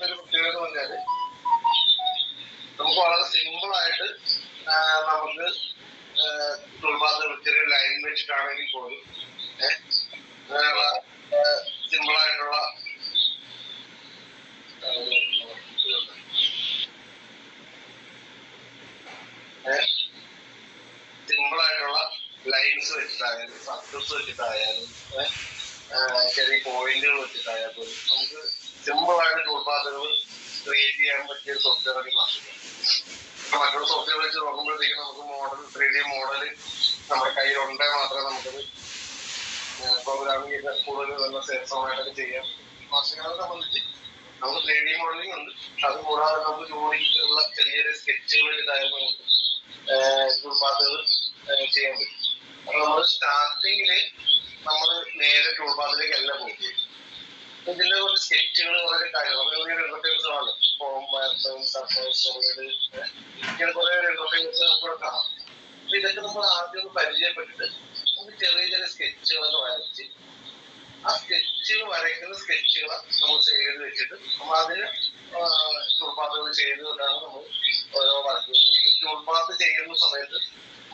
ഒരു പ്രത്യേകത എന്ന് പറഞ്ഞാല് നമുക്ക് വളരെ സിമ്പിൾ ആയിട്ട് നമുക്ക് ടൂൾബാറിൽ ചെറിയ ലൈൻ വെച്ചിട്ടാണെങ്കിൽ പോലും അങ്ങനെയുള്ള സിമ്പിൾ ആയിട്ടുള്ള ലൈൻസ് വെച്ചിട്ടായാലും സർക്കിൾസ് വെച്ചിട്ടായാലും ചെറിയ പോയിന്റുകൾ വെച്ചിട്ടായാൽ പോലും നമുക്ക് സിമ്പിൾ ആയിട്ട് ടൂൾബാറുകൾ ക്രിയേറ്റ് ചെയ്യാൻ പറ്റിയ ഒരു സോഫ്റ്റ്വെയർ ക്ലാസ്സില്ല. മറ്റുള്ള സോഫ്റ്റ്വെയർ വെച്ച് നോക്കുമ്പോഴത്തേക്കും നമുക്ക് മോഡൽ 3D മോഡല് നമ്മുടെ കയ്യിലുണ്ടേ മാത്രമേ നമുക്കത് പ്രോഗ്രാമിംഗ് ചെയ്ത് കൂടുതൽ നല്ല സേഫമായിട്ടൊക്കെ ചെയ്യാം. മാസ്റ്റർകാർഡിനെ സംബന്ധിച്ച് നമുക്ക് 3D മോഡലിംഗ് ഉണ്ട്. അത് കൂടാതെ നമുക്ക് ജോലിക്കുള്ള ചെറിയ ചെറിയ സ്കെച്ചുകൾ വെച്ചിട്ടായാലും നമുക്ക് ടൂൾബാറുകൾ ചെയ്യാൻ പറ്റും. അപ്പൊ നമ്മൾ സ്റ്റാർട്ടിങ്ങില് നമ്മൾ നേരെ ടൂൾബാറിലേക്കല്ല പോകുന്നത്. ഇതിന്റെ കുറച്ച് സ്കെച്ചുകൾ കുറേ കാര്യങ്ങൾ ഇന്റർഫേസുകളാണ്. ഇങ്ങനെ കുറെ ഇന്റർഫേസ് നമുക്കിവിടെ കാണാം. അപ്പൊ ഇതൊക്കെ നമ്മൾ ആദ്യം ഒന്ന് പരിചയപ്പെട്ടിട്ട് നമുക്ക് ചെറിയ ചെറിയ സ്കെച്ചുകളൊക്കെ വരച്ച് ആ സ്കെച്ചുകൾ വരയ്ക്കുന്ന സ്കെച്ചുകളെ നമ്മൾ ചെയ്ത് വെച്ചിട്ട് നമ്മൾ അതിന് ടൂൾബാറുകൾ ചെയ്തുകൊണ്ടാണ് നമ്മൾ ഓരോ വർക്ക് ചെയ്യുന്നത്. ഈ ടൂൾബാർ ചെയ്യുന്ന സമയത്ത്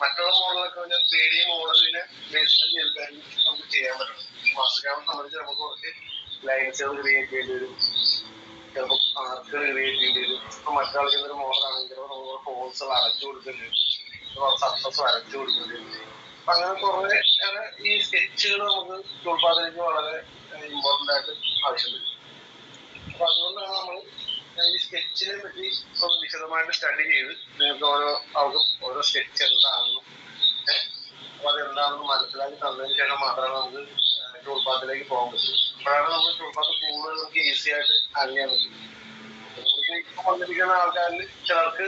മറ്റുള്ള മോഡലൊക്കെ 3D മോഡലിനെ ബേസ്മെന്റ് ചെയ്തിട്ടാണ് നമുക്ക് ചെയ്യാൻ പറ്റണം. മാസ്റ്റർകാർഡിനെ സംബന്ധിച്ച് നമുക്ക് കുറച്ച് ലൈൻസുകൾ ക്രിയേറ്റ് ചെയ്യേണ്ടി വരും, ചിലപ്പോൾ ആർക്കുകൾ ക്രിയേറ്റ് ചെയ്യേണ്ടി വരും. ഇപ്പൊ മറ്റാൾക്കുന്ന ഒരു മോഡലാണെങ്കിൽ നമുക്ക് ഹോൾസുകൾ അടച്ചു കൊടുക്കേണ്ടി വരും, സർഫസ് വരച്ചു കൊടുക്കേണ്ടി വരും. അപ്പൊ അങ്ങനെ കുറെ ഈ സ്കെച്ചുകൾ നമുക്ക് ടൂൾബാറിലേക്ക് വളരെ ഇമ്പോർട്ടന്റ് ആയിട്ട് ആവശ്യം വരും. അപ്പൊ അതുകൊണ്ടാണ് നമ്മൾ ഈ സ്കെച്ചിനെ പറ്റി വിശദമായിട്ട് സ്റ്റഡി ചെയ്ത് നിങ്ങൾക്ക് ഓരോ സ്കെച്ച് എന്താണെന്നും അപ്പൊ അതെന്താണെന്ന് മനസ്സിലാക്കി തന്നതിന് ശേഷം മാത്രമേ നമുക്ക് ടൂൾബാറിലേക്ക് പോകാൻ പറ്റും. അപ്പോഴാണ് നമ്മൾ ടൂൾബാർ കൂടുതൽ നമുക്ക് ഈസി ആയിട്ട് അറിയാൻ പറ്റും. ഇപ്പൊ വന്നിരിക്കുന്ന ആൾക്കാരിൽ ചിലർക്ക്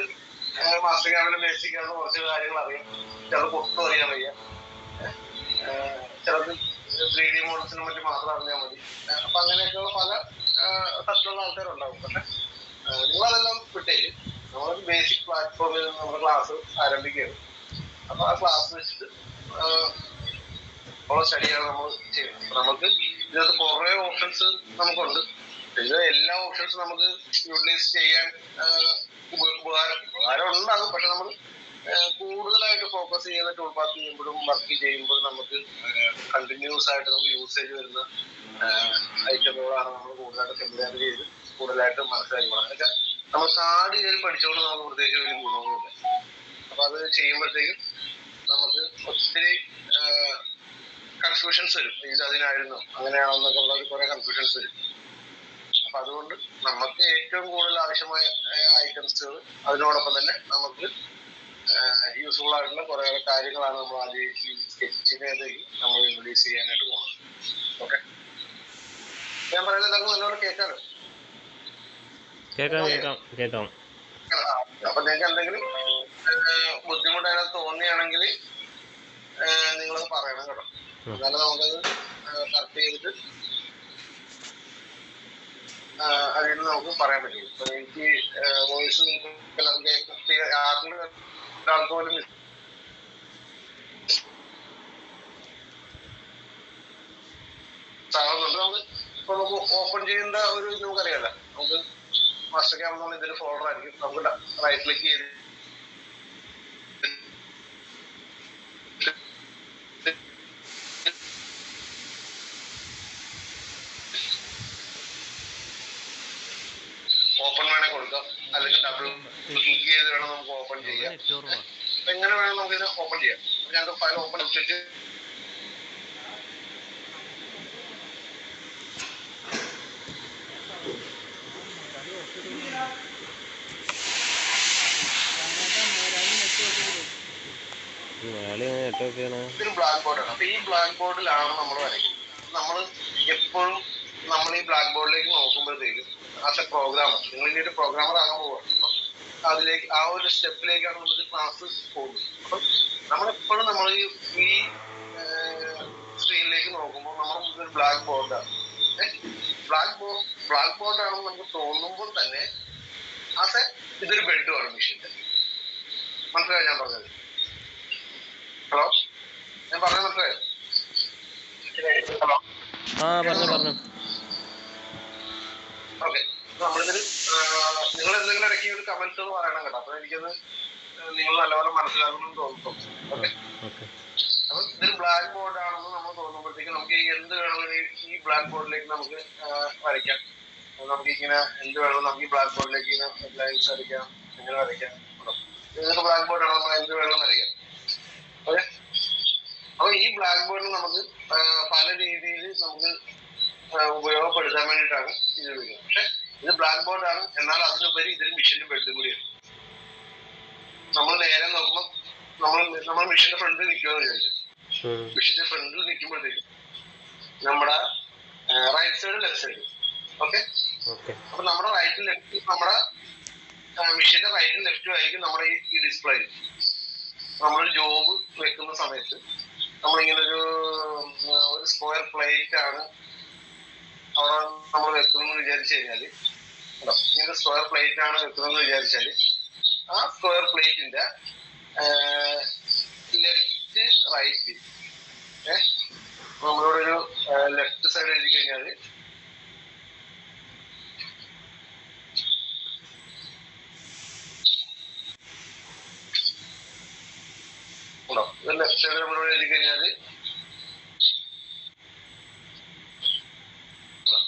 മാസ്റ്റർകാർഡിന്റെ ബേസിക് ആയിട്ട് കുറച്ച് കാര്യങ്ങൾ അറിയാം, ചിലർക്ക് ഒട്ടും അറിയാൻ വയ്യ, ചിലർക്ക് 3D മോഡൽസിനെ പറ്റി മാത്രം അറിഞ്ഞാൽ മതി. അപ്പൊ അങ്ങനെയൊക്കെയുള്ള പല തരത്തിലുള്ള ആൾക്കാരുണ്ടാവും. പക്ഷെ നിങ്ങളതെല്ലാം വിട്ടേക്ക് നമ്മളൊരു ബേസിക് പ്ലാറ്റ്ഫോമിൽ നമ്മുടെ ക്ലാസ് ആരംഭിക്കുകയാണ്. അപ്പൊ ആ ക്ലാസ് വെച്ചിട്ട് ഉള്ള സ്റ്റഡിയാണ് നമ്മൾ ചെയ്യുന്നത്. അപ്പൊ നമുക്ക് ഇതിനകത്ത് കുറെ ഓപ്ഷൻസ് നമുക്കുണ്ട്. ഇത് എല്ലാ ഓപ്ഷൻസും നമുക്ക് യൂട്ടിലൈസ് ചെയ്യാൻ ഉപകാരം ഉണ്ടാകും. പക്ഷെ നമ്മൾ കൂടുതലായിട്ട് ഫോക്കസ് ചെയ്യുന്ന ടൂൾബാർ ചെയ്യുമ്പോഴും വർക്ക് ചെയ്യുമ്പോഴും നമുക്ക് കണ്ടിന്യൂസ് ആയിട്ട് നമുക്ക് യൂസേജ് വരുന്ന ഐറ്റമുകളാണ് നമ്മൾ കൂടുതലായിട്ട് ഫെമിലിയർ ചെയ്ത് കൂടുതലായിട്ട് മനസ്സിലാക്കി പോകണം. എന്നുവെച്ചാൽ നമ്മൾ കാർഡ് ചെയ്ത് പഠിച്ചുകൊണ്ട് നമുക്ക് പ്രത്യേകിച്ച് വലിയ ഗുണമൊന്നുമില്ല. അപ്പൊ അത് ചെയ്യുമ്പോഴത്തേക്കും നമുക്ക് ഒത്തിരി കൺഫ്യൂഷൻസ് വരും. ഇത് അതിനായിരുന്നു അങ്ങനെയാണെന്നൊക്കെ ഉള്ള കുറെ കൺഫ്യൂഷൻസ് വരും. അപ്പൊ അതുകൊണ്ട് നമുക്ക് ഏറ്റവും കൂടുതൽ ആവശ്യമായ ഐറ്റംസുകൾ അതിനോടൊപ്പം തന്നെ നമുക്ക് യൂസ്ഫുൾ ആയിട്ടുള്ള കുറെ കാര്യങ്ങളാണ് നമ്മൾ ആദ്യം ഈ സ്കെച്ചിനേക്ക് നമ്മൾ ഇൻട്രൊഡ്യൂസ് ചെയ്യാനായിട്ട് പോകുന്നത്. ഓക്കെ, ഞാൻ പറയുന്നത് നമുക്ക് നല്ലോണം കേൾക്കാനോ? കേൾക്കാം. അപ്പൊ നിങ്ങൾക്ക് എന്തെങ്കിലും ബുദ്ധിമുട്ട് അതിനകത്ത് തോന്നിയാണെങ്കിൽ നിങ്ങളത് പറയണം കേട്ടോ. എന്നാലും നമുക്കത് കറക്റ്റ് ചെയ്തിട്ട് അതിന് നമുക്ക് പറയാൻ പറ്റും. ഇപ്പൊ എനിക്ക് വോയിസ് നിങ്ങൾക്ക് ഒരാൾക്ക് പോലും സാധനമുണ്ട്. നമുക്ക് ഇപ്പൊ നമുക്ക് ഓപ്പൺ ചെയ്യേണ്ട ഒരു ഇത് നമുക്കറിയാലോ. നമുക്ക് മാസ്റ്റർകാർഡ് ഇതൊരു ഫോൾഡർ ആയിരിക്കും. നമുക്ക് റൈറ്റ് ക്ലിക്ക് ചെയ്ത് ഓപ്പൺ വേണേ കൊടുക്കാം, അല്ലെങ്കിൽ ഡബിൾ ക്ലിക്ക് ചെയ്ത് വേണം നമുക്ക് ഓപ്പൺ ചെയ്യാം. എങ്ങനെ വേണം നമുക്ക് ഇത് ഓപ്പൺ ചെയ്യാം. ഞങ്ങൾക്ക് ഫയൽ ഓപ്പൺ ചെയ്തിട്ട് ഇതൊരു ബ്ലാക്ക് ബോർഡാണ്. അപ്പൊ ഈ ബ്ലാക്ക് ബോർഡിലാണ് നമ്മൾ വരയ്ക്കുന്നത്. നമ്മൾ എപ്പോഴും നമ്മൾ ഈ ബ്ലാക്ക് ബോർഡിലേക്ക് നോക്കുമ്പോഴത്തേക്കും ആസ് എ പ്രോഗ്രാമർ, നിങ്ങൾ ഇനി ഒരു പ്രോഗ്രാമർ ആകാൻ പോവുകയാണ്. അതിലേക്ക് ആ ഒരു സ്റ്റെപ്പിലേക്കാണ് നമ്മൾ ക്ലാസ് പോകുന്നത്. അപ്പം നമ്മളെപ്പോഴും നമ്മൾ ഈ സ്ക്രീനിലേക്ക് നോക്കുമ്പോൾ നമ്മൾ ഒരു ബ്ലാക്ക് ബോർഡാണ്. ബ്ലാക്ക് ബോർഡാണെന്ന് നമുക്ക് തോന്നുമ്പോൾ തന്നെ ആസ് എ ഇതൊരു ബെഡുമാണ് മെഷീൻ്റെ. മനസ്സിലായോ ഞാൻ പറഞ്ഞത്? ഹലോ, ഞാൻ പറഞ്ഞത് മനസ്സിലായോ? ഹലോ, പറഞ്ഞു. ഓക്കെ. നമ്മളിതിൽ നിങ്ങൾ എന്തെങ്കിലും ഇടയ്ക്ക് ഒരു കമന്റ്സ് പറയണം കേട്ടോ. അപ്പൊ എനിക്കത് നിങ്ങൾ നല്ലപോലെ മനസ്സിലാക്കുമെന്ന് തോന്നുന്നു. ഓക്കെ, അപ്പൊ ഇതൊരു ബ്ലാക്ക് ബോർഡ് ആണെന്ന് നമ്മൾ തോന്നുമ്പോഴത്തേക്ക് നമുക്ക് എന്ത് വേണമെങ്കിൽ ഈ ബ്ലാക്ക് ബോർഡിലേക്ക് നമുക്ക് വരയ്ക്കാം. നമുക്ക് ഇങ്ങനെ എന്ത് വേണമെങ്കിലും നമുക്ക് ഈ ബ്ലാക്ക് ബോർഡിലേക്ക് ഇങ്ങനെ ലൈൻസ് വരയ്ക്കാം, ഇങ്ങനെ വരയ്ക്കാം. ഇതൊക്കെ ബ്ലാക്ക് ബോർഡ് ആണ്, നമ്മൾ എന്ത് വേണമെന്ന് വരയ്ക്കാം. ഓക്കെ, അപ്പൊ ഈ ബ്ലാക്ക് ബോർഡിൽ നമുക്ക് പല രീതിയിൽ നമുക്ക് ഉപയോഗപ്പെടുത്താൻ വേണ്ടിയിട്ടാണ് ഇത് ഉപയോഗിക്കുന്നത്. പക്ഷെ ഇത് ബ്ലാക്ക് ബോർഡ് ആണ്, എന്നാൽ അതിനുപരി ഇതിൽ മിഷന്റെ ബെഡും കൂടിയാണ്. നമ്മൾ നേരെ നോക്കുമ്പോൾ നമ്മൾ മിഷന്റെ ഫ്രണ്ടിൽ നിൽക്കുമെന്ന് വിചാരിച്ചു. മിഷന്റെ ഫ്രണ്ടിൽ നിൽക്കുമ്പോഴത്തേക്കും നമ്മുടെ right side left side. Okay, അപ്പൊ നമ്മുടെ റൈറ്റും ലെഫ്റ്റും നമ്മുടെ മിഷന്റെ റൈറ്റും ലെഫ്റ്റും ആയിരിക്കും നമ്മുടെ ഈ ഡിസ്പ്ലേ. നമ്മളൊരു ജോബ് വെക്കുന്ന സമയത്ത് നമ്മളിങ്ങനെ ഒരു സ്ക്വയർ പ്ലേറ്റ് ആണ് അവിടെ നമ്മൾ വെക്കണമെന്ന് വിചാരിച്ചു കഴിഞ്ഞാല്, ഇങ്ങനെ സ്ക്വയർ പ്ലേറ്റ് ആണ് വെക്കുന്നതെന്ന് വിചാരിച്ചാല് ആ സ്ക്വയർ പ്ലേറ്റിന്റെ ലെഫ്റ്റ് റൈറ്റ് നമ്മളോടൊരു ലെഫ്റ്റ് സൈഡ് എഴുതി കഴിഞ്ഞാല് ലെഫ്റ്റ് സൈഡ് നമ്മളോട് എഴുതി കഴിഞ്ഞാല്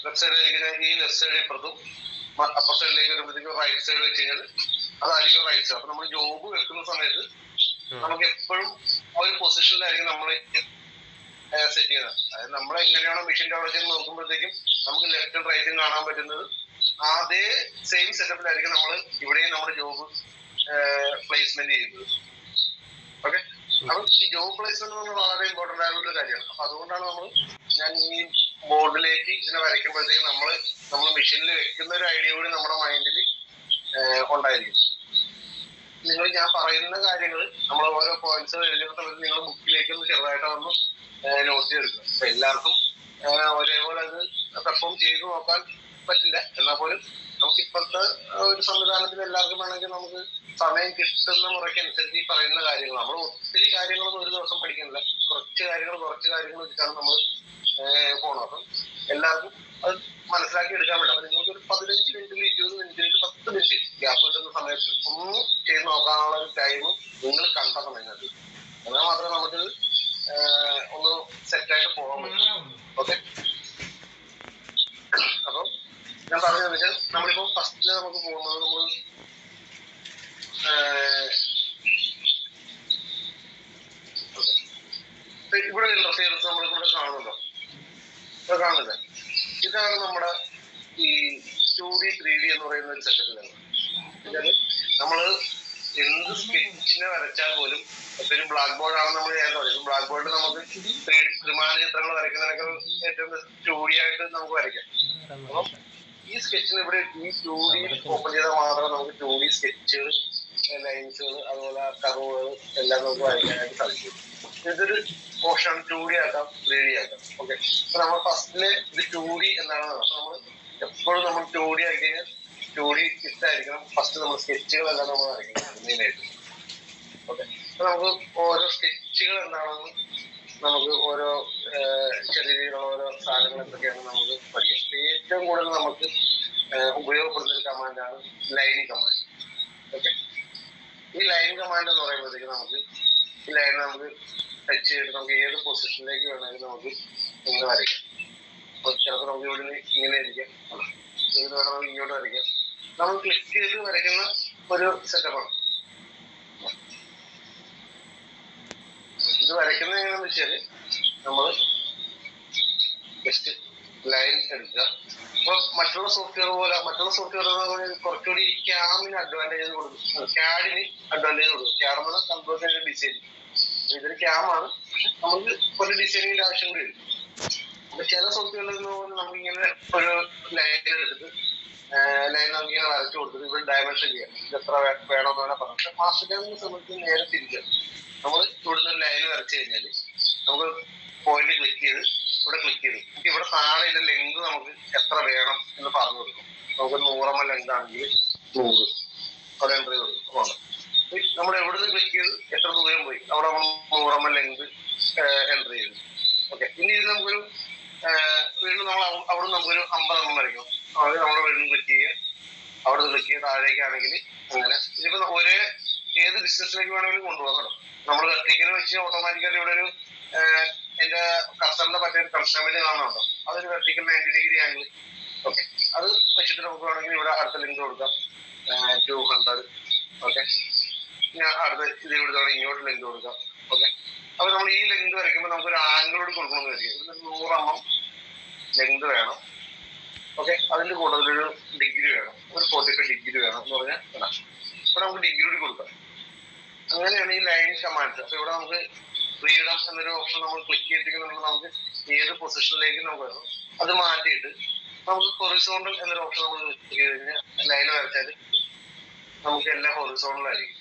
ലെഫ്റ്റ് സൈഡ് എഴുതി കഴിഞ്ഞാൽ ഈ ലെഫ്റ്റ് സൈഡ് ഇപ്പുറത്തും അപ്പർ സൈഡിലേക്ക് വരുമ്പോഴത്തേക്കും റൈറ്റ് സൈഡ് വെച്ച് കഴിഞ്ഞാൽ അതായിരിക്കും റൈറ്റ് സൈഡ്. അപ്പൊ നമ്മൾ ജോബ് വെക്കുന്ന സമയത്ത് നമുക്ക് എപ്പോഴും ആ ഒരു പൊസിഷനിലായിരിക്കും നമ്മൾ സെറ്റ് ചെയ്യുന്നത്. അതായത് നമ്മൾ എങ്ങനെയാണോ മെഷീൻ്റെ അവിടെ ചെന്ന് നോക്കുമ്പോഴത്തേക്കും നമുക്ക് ലെഫ്റ്റും റൈറ്റും കാണാൻ പറ്റുന്നത് അതേ സെയിം സെറ്റപ്പിലായിരിക്കും നമ്മൾ ഇവിടെയും നമ്മുടെ ജോബ് പ്ലേസ്മെന്റ് ചെയ്യുന്നത്. ഓക്കെ, അപ്പൊ ഈ ജോബ് പ്ലേസ്മെന്റ് വളരെ ഇമ്പോർട്ടന്റ് ആയിട്ടുള്ള കാര്യമാണ്. അപ്പൊ അതുകൊണ്ടാണ് ഞാൻ ഈ ബോർഡിലേക്ക് ഇതിനെ വരയ്ക്കുമ്പോഴത്തേക്കും നമ്മൾ മെഷീനിൽ വെക്കുന്ന ഒരു ഐഡിയ കൂടി നമ്മുടെ മൈൻഡിൽ ഉണ്ടായിരിക്കും. ഞാൻ പറയുന്ന കാര്യങ്ങൾ നമ്മൾ ഓരോ പോയിന്റ്സ് എഴുതുന്ന സമയത്ത് നിങ്ങൾ ബുക്കിലേക്ക് ഒന്ന് ചെറുതായിട്ടൊന്ന് നോട്ട് ചെയ്തെടുക്കുക. അപ്പൊ എല്ലാവർക്കും ഒരേപോലെ അത് പെർഫോം ചെയ്ത് നോക്കാൻ പറ്റില്ല. എന്നാൽ പോലും നമുക്ക് ഇപ്പോഴത്തെ ഒരു സംവിധാനത്തിൽ എല്ലാവർക്കും വേണമെങ്കിൽ നമുക്ക് സമയം കിട്ടുന്ന മുറയ്ക്കനുസരിച്ച് ഈ പറയുന്ന കാര്യങ്ങൾ നമ്മൾ ഒത്തിരി കാര്യങ്ങളൊന്നും ഒരു ദിവസം പഠിക്കുന്നില്ല. കുറച്ച് കാര്യങ്ങൾ വെച്ചിട്ടാണ് നമ്മൾ പോകണം. അപ്പം എല്ലാവർക്കും അത് മനസ്സിലാക്കി എടുക്കാൻ വേണ്ടി അപ്പൊ നിങ്ങൾക്ക് ഒരു 15 മിനിറ്റിൽ 20 മിനിറ്റിൽ 10 മിനിറ്റ് ഗ്യാപ്പ് കിട്ടുന്ന സമയത്ത് ഒന്ന് ചെയ്ത് നോക്കാനുള്ള ഒരു ടൈമും നിങ്ങൾ കണ്ടെത്തണം അതിനകത്ത്. എന്നാൽ മാത്രമേ നമുക്ക് ഒന്ന് സെറ്റായിട്ട് പോകാൻ പറ്റും. ഓക്കെ, അപ്പം ഞാൻ പറഞ്ഞതെന്ന് വെച്ചാൽ നമ്മളിപ്പോ ഫസ്റ്റില് നമുക്ക് പോകുന്നത് നമ്മൾ ഇവിടെ ഇന്റർഫിയറൻസ് നമ്മളിവിടെ കാണുന്നുണ്ടോ? ഇവിടെ കാണുന്നില്ല. ഇതാണ് നമ്മുടെ ഈ 2D 3D എന്ന് പറയുന്ന ഒരു സെറ്റപ്പിലാണ്. നമ്മള് എന്ത് സ്കെച്ചിനെ വരച്ചാൽ പോലും ഒരു ബ്ലാക്ക് ബോർഡ് ആണെന്ന് നമ്മൾ നേരത്തെ പറയും. ബ്ലാക്ക് ബോർഡ് നമുക്ക് ത്രിമാന ചിത്രങ്ങൾ വരയ്ക്കുന്നതിനൊക്കെ ഏറ്റവും 2D ആയിട്ട് നമുക്ക് വരയ്ക്കാം. അപ്പം ഈ സ്കെച്ചിന് ഇവിടെ ഈ 2D ഓപ്പൺ ചെയ്താൽ മാത്രമേ നമുക്ക് 2D സ്കെച്ചുകൾ, ലൈൻസുകൾ, അതുപോലെ കർവുകൾ എല്ലാം നമുക്ക് വരയ്ക്കാനായിട്ട് സാധിക്കും. ഇതൊരു ഓപ്ഷൻ 2D ആക്കാം, 3D ആക്കാം. ഓക്കെ, അപ്പൊ നമ്മൾ ഫസ്റ്റില് ഇത് 2D എന്താണെന്ന് അപ്പൊ നമ്മൾ എപ്പോഴും നമ്മൾ 2D ആക്കി കഴിഞ്ഞാൽ 2D ഇട്ടായിരിക്കണം ഫസ്റ്റ് നമ്മൾ സ്കെച്ചുകളെല്ലാം നമ്മൾ വരയ്ക്കണം മെയിനായിട്ട്. ഓക്കെ, അപ്പൊ നമുക്ക് ഓരോ സ്കെച്ചുകൾ എന്താണെന്ന് നമുക്ക് ഓരോ ചെറിയ രീതിയിലുള്ള ഓരോ സാധനങ്ങൾ എന്തൊക്കെയാണെന്ന് നമുക്ക് പഠിക്കാം. ഏറ്റവും കൂടുതൽ നമുക്ക് ഉപയോഗപ്പെടുന്ന ഒരു കമാൻഡാണ് ലൈനിങ് കമാൻഡ്. ഓക്കെ, ഈ ലൈൻ കമാൻഡ് എന്ന് പറയുമ്പോഴത്തേക്ക് നമുക്ക് ഈ ലൈൻ നമുക്ക് ടച്ച് ചെയ്തിട്ട് നമുക്ക് ഏത് പൊസിഷനിലേക്ക് വേണമെങ്കിലും നമുക്ക് ഇങ്ങനെ വരയ്ക്കാം. അപ്പൊ ചിലപ്പോൾ നമുക്ക് ഇവിടെ ഇങ്ങനെ ഇരിക്കാം, ഇത് വേണമെങ്കിൽ ഇങ്ങോട്ട് വരയ്ക്കാം. നമ്മൾ ക്ലിക്ക് ചെയ്ത് വരയ്ക്കുന്ന ഒരു സെറ്റപ്പാണ്. ഇത് വരയ്ക്കുന്നത് എങ്ങനെയാണെന്ന് വെച്ചാല് നമ്മൾ ജസ്റ്റ് ലൈൻ എടുക്കുക. അപ്പൊ മറ്റുള്ള സോഫ്റ്റ്വെയർ കുറച്ചുകൂടി ക്യാമിന് അഡ്വാൻറ്റേജ് കൊടുക്കും, ക്യാഡിന് അഡ്വാൻറ്റേജ് കൊടുക്കും. ക്യാഡ് എന്ന് പറഞ്ഞാൽ കമ്പ്യൂട്ടറിന്റെ ഡിസൈനിങ്. ഇതൊരു ക്യാമാണ്, പക്ഷെ നമുക്ക് ഒരു ഡിസൈനിങ്ങിന്റെ ആവശ്യം കൂടി വരും. അപ്പൊ ചില സോഫ്റ്റ്വെയറിൽ നമുക്ക് ഇങ്ങനെ ഒരു ലൈൻ എടുത്തിട്ട് ലൈൻ നമുക്ക് ഇങ്ങനെ വരച്ചു കൊടുത്തിട്ട് ഇവിടെ ഡയമെൻഷൻ ചെയ്യാം, ഇത് എത്ര വേണമെന്ന് വേണം പറഞ്ഞു. പക്ഷെ മാസ്റ്റർ ക്യാമിനെ സംബന്ധിച്ച് നേരെ തിരിച്ചാണ്. നമ്മൾ ഇവിടുന്ന് ഒരു ലൈൻ വരച്ചു കഴിഞ്ഞാൽ നമുക്ക് പോയിന്റ് ക്ലിക്ക് ചെയ്ത് ഇവിടെ ക്ലിക്ക് ചെയ്ത് നമുക്ക് ഇവിടെ താഴെ ഇതിന്റെ ലെങ്ത് നമുക്ക് എത്ര വേണം എന്ന് പറഞ്ഞു കൊടുക്കും. നമുക്ക് 100 mm ലെങ്ത് ആണെങ്കിൽ 100 അവിടെ എൻ്റർ ചെയ്ത് കൊടുക്കും. നമ്മൾ എവിടുന്ന് ക്ലിക്ക് ചെയ്ത് എത്ര ദൂരം പോയി അവിടെ നമ്മൾ 100 mm ലെങ്ത് എൻ്റർ ചെയ്തു. ഓക്കെ, ഇനി ഇത് നമുക്കൊരു വീണ്ടും നമ്മൾ അവിടെ നമുക്കൊരു 50 mm വരയ്ക്കണം. ആദ്യം നമ്മുടെ വീടിന് ക്ലിക്ക് ചെയ്യുക, അവിടെ നിന്ന് ക്ലിക്ക് ചെയ്യുക, താഴേക്കാണെങ്കിൽ അങ്ങനെ. ഇതിപ്പോ ഒരേ ഏത് ഡിസ്റ്റൻസിലേക്ക് വേണമെങ്കിലും കൊണ്ടുപോകണം. നമ്മൾ വെർട്ടിക്കൽ വെച്ച് ഓട്ടോമാറ്റിക്കലി ഇവിടെ ഒരു എന്റെ കസ്റ്ററിന്റെ പറ്റിയൊരു കൺസ്ട്രമെന്റ് കാണുന്നുണ്ടോ, അതൊരു വെർട്ടിക്കൽ 90 ഡിഗ്രി ആംഗിൾ. ഓക്കെ, അത് വെച്ചിട്ട് നമുക്ക് വേണമെങ്കിൽ ഇവിടെ അടുത്ത ലിങ്ക് കൊടുക്കാം 200. ഓക്കെ, ഞാൻ അടുത്ത ഇത് ഇവിടെ ഇങ്ങോട്ട് ലിങ്ക് കൊടുക്കാം. ഓക്കെ, അപ്പൊ നമ്മൾ ഈ ലെങ്ത് വരയ്ക്കുമ്പോൾ നമുക്കൊരു ആംഗിളോട് കൊടുക്കണമെന്ന് വരയ്ക്കും. 100 mm ലെങ്ത് വേണം. ഓക്കെ, അതിന്റെ കൂടുതലൊരു ഡിഗ്രി വേണം, ഒരു 45 ഡിഗ്രി വേണം എന്ന് പറഞ്ഞാൽ ഇവിടെ നമുക്ക് ഡിഗ്രി കൂടി കൊടുക്കാം. അങ്ങനെയാണ് ഈ ലൈൻ കമാൻഡ്സ്. അപ്പൊ ഇവിടെ നമുക്ക് ഫ്രീഡം എന്നൊരു ഓപ്ഷൻ നമ്മൾ ക്ലിക്ക് ചെയ്തിട്ടുണ്ടെങ്കിൽ നമുക്ക് ഏത് പൊസിഷനിലേക്ക് നമുക്ക് വേണം അത് മാറ്റിയിട്ട് നമുക്ക് ഹൊറിസോണ്ടൽ എന്നൊരു ഓപ്ഷൻ നമ്മൾ ക്ലിക്ക് ചെയ്ത് കഴിഞ്ഞാൽ ലൈൻ വരച്ചാൽ നമുക്ക് എല്ലാം ഹൊറിസോണ്ടലായിരിക്കും.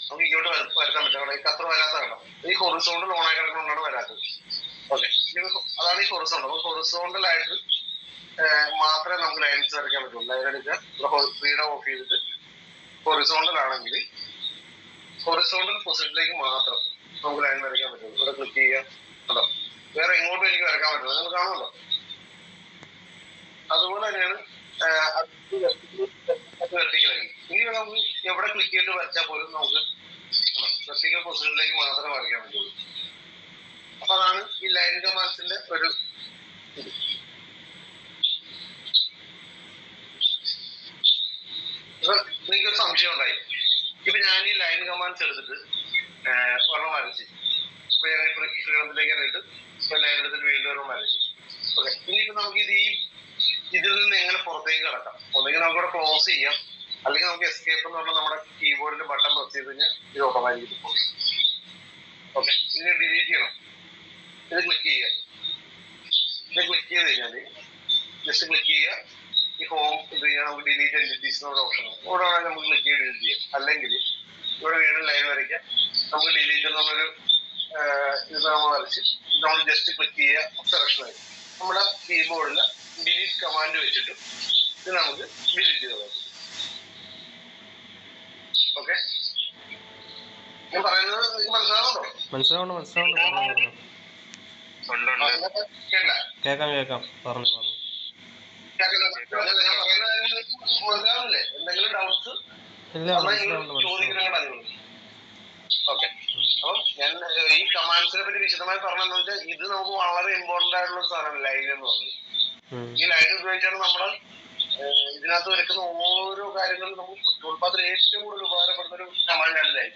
നമുക്ക് ഇങ്ങോട്ട് വരക്കാൻ പറ്റും. ഈ കത്ര വരാത്ത വേണം, ഈ ഹൊറിസോണ്ടൽ ഓൺ ആയി കിടക്കുന്നതുകൊണ്ടാണ് വരാത്തത്. ഓക്കെ, അതാണ് ഈ ഹൊറിസോണ്ടൽ. അപ്പോൾ ഹൊറിസോണ്ടൽ ആയിട്ട് മാത്രമേ നമുക്ക് ലൈൻസ് വരയ്ക്കാൻ പറ്റുള്ളൂ. ലൈൻ എടുക്കുക, ഫ്രീഡം ഓഫ് ചെയ്തിട്ട് ഹൊറിസോണ്ടൽ ആണെങ്കിൽ ഹൊറിസോണ്ടൽ പൊസിഷനിലേക്ക് മാത്രം നമുക്ക് ലൈൻ വരയ്ക്കാൻ പറ്റുള്ളൂ. ഇവിടെ ക്ലിക്ക് ചെയ്യുക, കേട്ടോ, വേറെ എങ്ങോട്ടും എനിക്ക് വരയ്ക്കാൻ പറ്റില്ല, നിങ്ങൾ കാണുമല്ലോ. അതുപോലെ തന്നെയാണ് വെർട്ടിക്കലാക്കി. ഇനി നമുക്ക് എവിടെ ക്ലിക്ക് ചെയ്തിട്ട് വരച്ചാൽ പോലും നമുക്ക് വെർട്ടിക്കൽ പൊസിഷനിലേക്ക് മാത്രമേ വരയ്ക്കാൻ പറ്റുള്ളൂ. അപ്പൊ അതാണ് ഈ ലൈൻ കമാൻഡ്സിന്റെ ഒരു ഇത്. ഇപ്പൊ നിങ്ങൾക്കൊരു സംശയം ഉണ്ടായി. ഇപ്പൊ ഞാൻ ഈ ലൈൻ കമാൻഡ്സ് എടുത്തിട്ട് ഒരെണ്ണം വരച്ച്, ഇപ്പൊ ഞാൻ ഫ്രീഡത്തിലേക്ക് ഇറങ്ങിയിട്ട് ലൈൻ എടുത്തിട്ട് വീണ്ടും ഒരെണ്ണം വരച്ചു. ഓക്കെ, ഇനിയിപ്പോ നമുക്ക് ഇതിൽ നിന്ന് എങ്ങനെ പുറത്തേക്ക് കിടക്കാം? ഒന്നെങ്കിൽ നമുക്കിവിടെ ക്ലോസ് ചെയ്യാം, അല്ലെങ്കിൽ നമുക്ക് എസ്കേപ്പ് എന്ന് പറഞ്ഞാൽ നമ്മുടെ കീബോർഡിന്റെ ബട്ടൺ പ്രസ് ചെയ്ത് കഴിഞ്ഞാൽ ഇത് ഓട്ടോമാറ്റിക്കലി പോകും. ഓക്കെ, ഇതിനെ ഡിലീറ്റ് ചെയ്യണം. ഇത് ക്ലിക്ക് ചെയ്യുക. ഇത് ക്ലിക്ക് ചെയ്ത് കഴിഞ്ഞാൽ ജസ്റ്റ് ക്ലിക്ക് ചെയ്യുക, ഈ ഹോം ഇത് കഴിഞ്ഞാൽ നമുക്ക് ഡിലീറ്റ് എൻറ്റിറ്റീസ് എന്നൊരു ഓപ്ഷൻ ഇവിടെ വേണമെങ്കിൽ നമുക്ക് ക്ലിക്ക് ചെയ്ത് ഡിലീറ്റ് ചെയ്യാം. അല്ലെങ്കിൽ ഇവിടെ വീണ്ടും ലൈൻ വരയ്ക്കാം, നമുക്ക് ഡിലീറ്റ് എന്നുള്ളൊരു ഇത് നമ്മൾ വരച്ച് നമ്മൾ ജസ്റ്റ് ക്ലിക്ക് ചെയ്യുക, സെലക്ഷൻ ആയി നമ്മുടെ കീബോർഡിൽ ഡിലീറ്റ് കമാൻഡ് വെച്ചിട്ട് ഇത് നമുക്ക് ഡിലീറ്റ് ചെയ്ത് പറ്റും. ഓക്കെ, ഞാൻ പറയുന്നത് നിങ്ങൾക്ക് മനസ്സിലാവുന്നുണ്ടോ? കേക്കാം പറഞ്ഞു. ഞാൻ പറയുന്ന മനസ്സിലാവുന്നില്ലേ? എന്തെങ്കിലും ഡൗട്ട്സ് ചോദിക്കണം. ഓക്കെ, അപ്പം ഞാൻ ഈ കമാൻഡ്സിനെ പറ്റി വിശദമായി പറഞ്ഞതെന്ന് വെച്ചാൽ ഇത് നമുക്ക് വളരെ ഇമ്പോർട്ടന്റ് ആയിട്ടുള്ള ഒരു സാധനമാണ് ലൈൻ എന്ന് പറയുന്നത്. ഈ ലൈൻ ഉപയോഗിച്ചാണ് നമ്മൾ ഇതിനകത്ത് വരയ്ക്കുന്ന ഓരോ കാര്യങ്ങളും നമുക്ക് ടൂൾപാത്തിൽ ഏറ്റവും കൂടുതൽ ഉപകാരപ്പെടുന്ന ഒരു കമാൻഡാണ് ലൈൻ.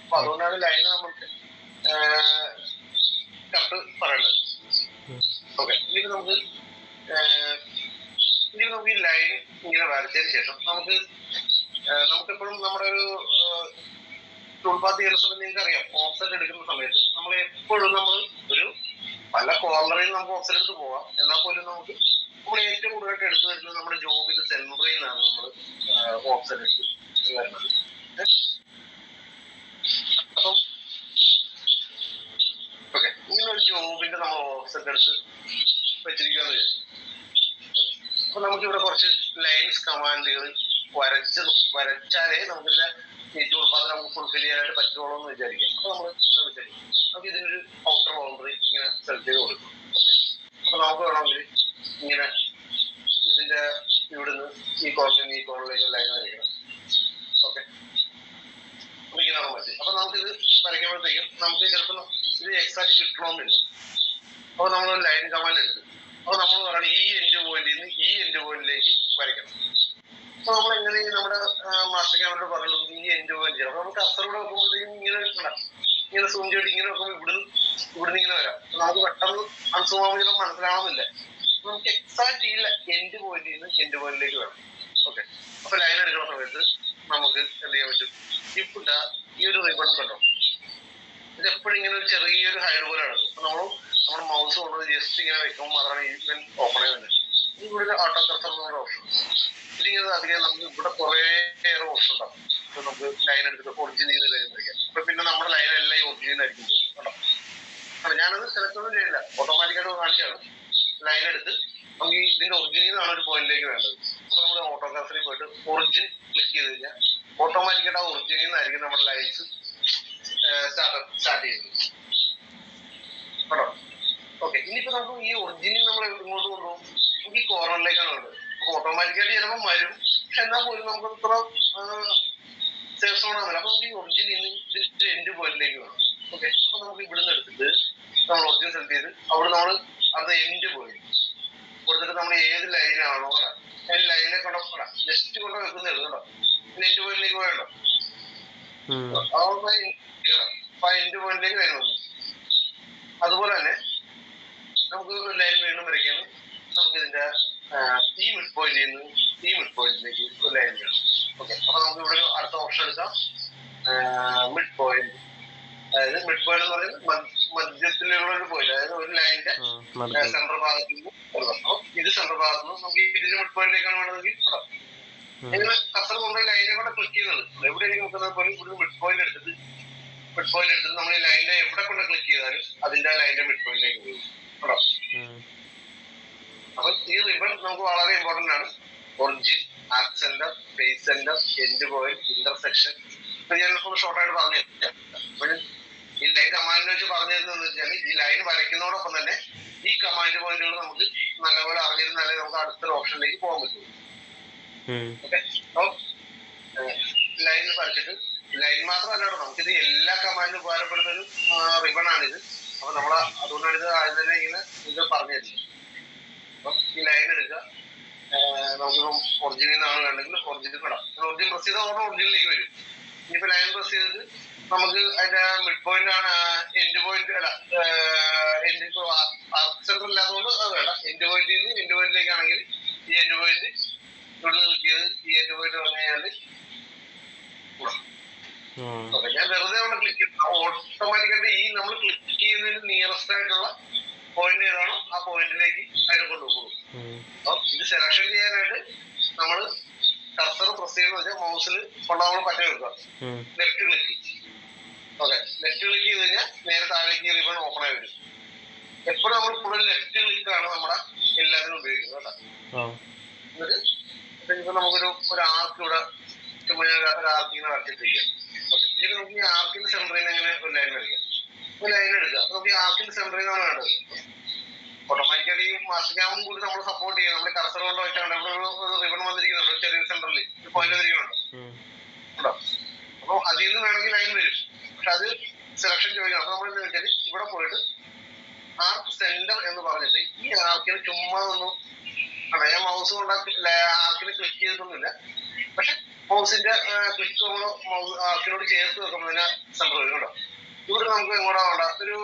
അപ്പൊ അതുകൊണ്ടാണ് ലൈന് നമുക്ക് കറക്റ്റ് പറയേണ്ടത്. ഓക്കെ, ഇനി നമുക്ക് ഈ ലൈൻ ഇങ്ങനെ വരച്ചതിന് ശേഷം നമുക്കെപ്പോഴും നമ്മുടെ ഒരു ടൂൾപാത്ത് ചെയ്യുന്ന സമയത്ത് നിങ്ങൾക്ക് അറിയാം, ഓഫ്സെറ്റ് എടുക്കുന്ന സമയത്ത് നമ്മൾ എപ്പോഴും ഒരു പല കോർണറിൽ നമുക്ക് ഓഫ്സെറ്റ് എടുത്ത് പോവാം. എന്നാൽ പോലും നമ്മൾ ഏറ്റവും കൂടുതലായിട്ട് എടുത്തു വരുന്നത് നമ്മുടെ ജോബിന്റെ സെൻട്രിൽ നിന്നാണ് നമ്മൾ ഓഫ്സെറ്റ് എടുത്ത് വരുന്നത്. അപ്പം ഓക്കെ, ഇങ്ങനെ ഒരു ജോബിന്റെ നമ്മൾ ഓഫ്സെറ്റ് എടുത്ത് വെച്ചിരിക്കാന്ന് വിചാരിച്ചു. അപ്പൊ നമുക്കിവിടെ കുറച്ച് ലൈൻസ് കമാൻഡുകൾ വരച്ചാലേ നമുക്കിതിനെ ഈ ടൂൾപാത്ത് നമുക്ക് ഫുൾഫിൽ ചെയ്യാനായിട്ട് പറ്റുള്ളൂ എന്ന് വിചാരിക്കാം. അപ്പൊ നമ്മൾ എന്താ വെച്ചാൽ നമുക്ക് ഇതിനൊരു ഔട്ടർ ബൗണ്ടറി ഇങ്ങനെ സെലക്ട് ചെയ്ത് കൊടുക്കും. ഓക്കെ, അപ്പൊ നമുക്ക് വേണമെങ്കിൽ ഇങ്ങനെ ഇതിന്റെ ഇവിടുന്ന് ഈ കോണിൽ ഈ കോണിലേക്ക് ലൈൻ വരയ്ക്കണം. ഓക്കെ, അപ്പൊ ഇങ്ങനെ പറ്റും. അപ്പൊ നമുക്കിത് വരയ്ക്കുമ്പോഴത്തേക്കും നമുക്ക് ചിലപ്പോൾ ഇത് എക്സാക്ട് കിട്ടണമെന്നില്ല. അപ്പൊ നമ്മൾ ലൈൻ കമാൻഡ് എടുത്ത് അപ്പൊ നമ്മൾ പറയണം ഈ എൻഡ് പോയിന്റിൽ നിന്ന് ഈ എൻഡ് പോയിന്റിലേക്ക് വരയ്ക്കണം. അപ്പൊ നമ്മൾ എങ്ങനെ നമ്മുടെ മാസ്റ്റർ ക്യാമറയോട് പറഞ്ഞിട്ട് ഈ എൻഡ് പോയിന്റ് ചെയ്യണം. അപ്പൊ നമുക്ക് കർസറോടെ വെക്കുമ്പോഴത്തേക്കും ഇങ്ങനെ സൂം ചെയ്തിട്ട് ഇങ്ങനെ വെക്കുമ്പോൾ ഇവിടുന്ന് ഇങ്ങനെ വരാം. നമുക്ക് പെട്ടെന്ന് അൺസൂമാകുമ്പോൾ ചിലപ്പോൾ മനസ്സിലാവുന്നില്ല. നമുക്ക് എക്സാക്ട് ഈ എൻഡ് പോയിന്റിൽ നിന്ന് എൻഡ് പോയിന്റിലേക്ക് വേണം. ഓക്കെ, അപ്പൊ ലൈൻ എടുക്കുന്ന സമയത്ത് നമുക്ക് എന്ത് ചെയ്യാൻ പറ്റും? ഈ ഒരു റിബൺ കണ്ടോ, ഇത് എപ്പോഴും ഇങ്ങനെ ഒരു ചെറിയൊരു ഹൈഡ് പോലെ നടക്കും. അപ്പൊ നമ്മുടെ മൗസ് കൊണ്ട് ജസ്റ്റ് ഇങ്ങനെ വെക്കുമ്പോൾ മാത്രമാണ് ഇതിൽ ഓപ്പൺ ചെയ്യുന്നത്. ഇവിടെ ഓട്ടോ കർസർ എന്നുള്ള ഓപ്ഷൻ ഇതിങ്ങനെ അധികം നമുക്ക് ഇവിടെ കുറേ ഓപ്ഷൻ ഉണ്ടാവും. ഇപ്പൊ നമുക്ക് ലൈൻ എടുത്തിട്ട് ഒറിജിനൽ ലൈൻ വയ്ക്കാം. അപ്പൊ പിന്നെ നമ്മുടെ ലൈൻ എല്ലാം ഈ ഒറിജിനൽ ആയിരിക്കും കേട്ടോ. അപ്പൊ ഞാനത് സെലക്ട് ഒന്നും ചെയ്യില്ല, ഓട്ടോമാറ്റിക്കായിട്ട് കാണിച്ചാണ്. ലൈൻ എടുത്ത് നമുക്ക് ഇതിന്റെ ഒറിജിനൽ ആണ് ഒരു പോയിന്റിലേക്ക് വേണ്ടത്. അപ്പൊ നമ്മൾ ഓട്ടോ കർസറിൽ പോയിട്ട് ഒറിജിൻ ക്ലിക്ക് ചെയ്ത് കഴിഞ്ഞാൽ ഓട്ടോമാറ്റിക്കായിട്ട് ആ ഒറിജിനിൽ നിന്നായിരിക്കും നമ്മുടെ ലൈൻസ് സ്റ്റാർട്ട് ചെയ്യുന്നത് കേട്ടോ. ഓക്കെ, ഇനിയിപ്പോ നമുക്ക് ഈ ഒറിജിനിൽ നമ്മൾ ഇങ്ങോട്ട് കൊണ്ടുപോകും. നമുക്ക് ഈ കോർണറിലേക്കാണ് വേണ്ടത്. അപ്പൊ ഓട്ടോമാറ്റിക്കായിട്ട് ചിലപ്പോൾ വരും. പക്ഷെ എന്നാൽ പോലും നമുക്ക് ഇത്ര സേഫ് സോൺ ആവില്ല. അപ്പൊ നമുക്ക് ഈ ഒറിജിൻ ഇതിന്റെ എൻഡ് പോയിന്റിലേക്ക് വേണം. ഓക്കെ, അപ്പൊ നമുക്ക് ഇവിടുന്ന് എടുത്തിട്ട് നമ്മൾ ഒറിജിൻ സെലക്ട് ചെയ്ത് അവിടെ നമ്മൾ അത് എൻഡ് പോയിന്റ് കൊടുത്തിട്ട് നമ്മൾ ഏത് ലൈനാണോ ലൈനെ കൊണ്ടോ ജസ്റ്റ് കൊണ്ട് വെക്കുന്നത് കേട്ടോ. എൻഡ് പോയിന്റിലേക്ക് പോയല്ലോ. അപ്പൊ എൻഡ് പോയിന്റിലേക്ക് ലൈൻ വന്നു. അതുപോലെ തന്നെ നമുക്ക് ഒരു ലൈൻ വീണ്ടും വരയ്ക്കാണ്. നമുക്ക് ഇതിന്റെ ഈ മിഡ് പോയിന്റിൽ നിന്ന് ഈ മിഡ് പോയിന്റിലേക്ക് ഒരു ലൈൻ വേണം. ഓക്കെ, അപ്പൊ നമുക്ക് ഇവിടെ അടുത്ത ഓപ്ഷൻ എടുക്കാം, മിഡ് പോയിന്റ്. അതായത് മിഡ് പോയിന്റ് എന്ന് പറയുന്നത് മധ്യത്തിലുള്ള ഒരു പോയിന്റ്, അതായത് ഒരു ലൈനിന്റെ സെൻട്രൽ ഭാഗത്ത് നിന്ന് അപ്പൊ ഇത് സെൻട്രൽ ഭാഗത്ത് നിന്ന് നമുക്ക് ഇതിന്റെ മിഡ് പോയിന്റിലേക്കാണ് വേണമെങ്കിൽ ഇങ്ങനെ കസർ കൊണ്ട് ലൈനെ കൂടെ ക്ലിക്ക് ചെയ്യുന്നത് എവിടെയെങ്കിലും നോക്കുന്നത് പോലെ ഇവിടുന്ന് മിഡ് പോയിന്റ് എടുത്തിട്ട് നമ്മൾ ഈ ലൈനിന്റെ എവിടെ കൊണ്ട് ക്ലിക്ക് ചെയ്താലും അതിന്റെ ലൈനിന്റെ മിഡ് പോയിന്റിലേക്ക് പോകും കേട്ടോ. അപ്പൊ ഈ റിബൺ നമുക്ക് വളരെ ഇമ്പോർട്ടന്റ് ആണ്. Origin, arc centre, face centre, end point, intersection. ഞാൻ ഷോർട്ടായിട്ട് പറഞ്ഞു തരാം. ഈ ലൈൻ കമാൻഡ് വെച്ച് പറഞ്ഞു തരുന്നതെന്ന് വെച്ചാൽ ഈ ലൈൻ വരയ്ക്കുന്നതോടൊപ്പം തന്നെ ഈ കമാൻഡ് പോയിന്റുകൾ നമുക്ക് നല്ലപോലെ അറിഞ്ഞിരുന്നാലേ നമുക്ക് അടുത്തൊരു ഓപ്ഷനിലേക്ക് പോകാൻ പറ്റുള്ളൂ. ഓക്കെ, അപ്പൊ ലൈൻ വരച്ചിട്ട് ലൈൻ മാത്രമല്ല നമുക്കിത് എല്ലാ കമാൻഡിനും ഉപകാരപ്പെടുന്ന ഒരു റിബൺ ആണിത്. അപ്പൊ നമ്മൾ അതുകൊണ്ടാണ് ഇത് ആദ്യം തന്നെ ഇങ്ങനെ ഇത് പറഞ്ഞു തരുന്നത്. അപ്പൊ ഈ ലൈൻ എടുക്കുക, നമുക്കിപ്പം ഒറിജിനിൽ നിന്നാണ് വേണമെങ്കിൽ ഒറിജിനിൽ പെടാം. ഒറിജിൻ പ്രസ് ചെയ്താൽ ഒറിജിനിലേക്ക് വരും. ഇനിയിപ്പോ ലൈൻ പ്രസ് ചെയ്തിട്ട് നമുക്ക് അതിന്റെ മിഡ് പോയിന്റ് ആണ് എൻഡ് പോയിന്റ് അല്ല എൻഡ് ആർക്ക് സെന്റർ ഇല്ലാത്തതുകൊണ്ട് അത് വേണ്ട. എൻഡ് പോയിന്റിൽ നിന്ന് എൻഡ് പോയിന്റിലേക്കാണെങ്കിൽ ഈ എൻഡ് പോയിന്റ് ഇവിടെ ക്ലിക്ക് ചെയ്ത് ഈ എൻഡ് പോയിന്റ് പറഞ്ഞു കഴിഞ്ഞാല് ഓക്കെ, ഞാൻ വെറുതെ അവിടെ ക്ലിക്ക് ചെയ്തു. ഓട്ടോമാറ്റിക്കായിട്ട് ഈ നമ്മൾ ക്ലിക്ക് ചെയ്യുന്നതിന് നിയറസ്റ്റ് ആയിട്ടുള്ള പോയിന്റ് ഏതാണോ ആ പോയിന്റിലേക്ക് അതിനെ കൊണ്ടുപോകും. അപ്പൊ ഇത് സെലക്ഷൻ ചെയ്യാനായിട്ട് നമ്മൾ കർസർ പ്രസ് ചെയ്യുന്ന വെച്ചാൽ മൗസിൽ കൊണ്ടാവുമ്പോൾ പറ്റ വെക്കുക, left click. Okay, left click ചെയ്ത് കഴിഞ്ഞാൽ നേരെ താഴേക്ക് റിബൺ ഓപ്പൺ ആയി വരും. എപ്പോഴും നമ്മൾ കൂടുതൽ ലെഫ്റ്റ് ക്ലിക്കാണ് നമ്മുടെ എല്ലാത്തിനും ഉപയോഗിക്കുന്നത് കേട്ടോ. എന്നിട്ട് ഇപ്പൊ നമുക്കൊരു ആർക്ക് ഇവിടെ ഒരു ആർക്കിങ്ങനെ വരച്ചിട്ടിരിക്കുക. ഓക്കെ, ഇനി നമുക്ക് ഈ ആർക്കിന്റെ സെന്ററിൽ നിന്ന് എങ്ങനെ ഒരു ലൈൻ വരയ്ക്കാം. ഒരു ലൈൻ എടുക്കുക. നമുക്ക് ഈ ആർക്കിന്റെ സെന്ററിൽ നിന്നാണ് വേണ്ടത്. ഓട്ടോമാറ്റിക്കായിട്ട് ഈ മാസ്റ്റർ ക്യാമും കൂടി നമ്മൾ സപ്പോർട്ട് ചെയ്യും. നമ്മൾ കർസർ കൊണ്ട് വെച്ചാൽ ഇവിടെ ഒരു റിബൺ വന്നിരിക്കുന്നുണ്ട്, ചെറിയ സെന്ററിൽ പോയിന്റ് വന്നിരിക്കുന്നുണ്ട് കേട്ടോ. അപ്പൊ അതിൽ നിന്ന് വേണമെങ്കിൽ ലൈൻ വരും. പക്ഷെ അത് സെലക്ഷൻ ചോദിക്കണം. അപ്പൊ നമ്മൾ എന്താ വെച്ചാൽ ഇവിടെ പോയിട്ട് ആർക്ക് സെന്റർ എന്ന് പറഞ്ഞിട്ട് ഈ ആർക്കിന് ചുമ്മാ ഒന്നും ഞാൻ മൗസ് കൊണ്ട് ആർക്കിന് ക്ലിക്ക് ചെയ്തിട്ടൊന്നുമില്ല. പക്ഷെ മൗസിന്റെ ക്ലിക്ക് നമ്മൾ ആർക്കിനോട് ചേർത്ത് വെക്കുമ്പോൾ തന്നെ സെന്റർ വരും കേട്ടോ. ഇവിടെ നമുക്ക് എങ്ങോട്ടാ വേണ്ട, ഒരു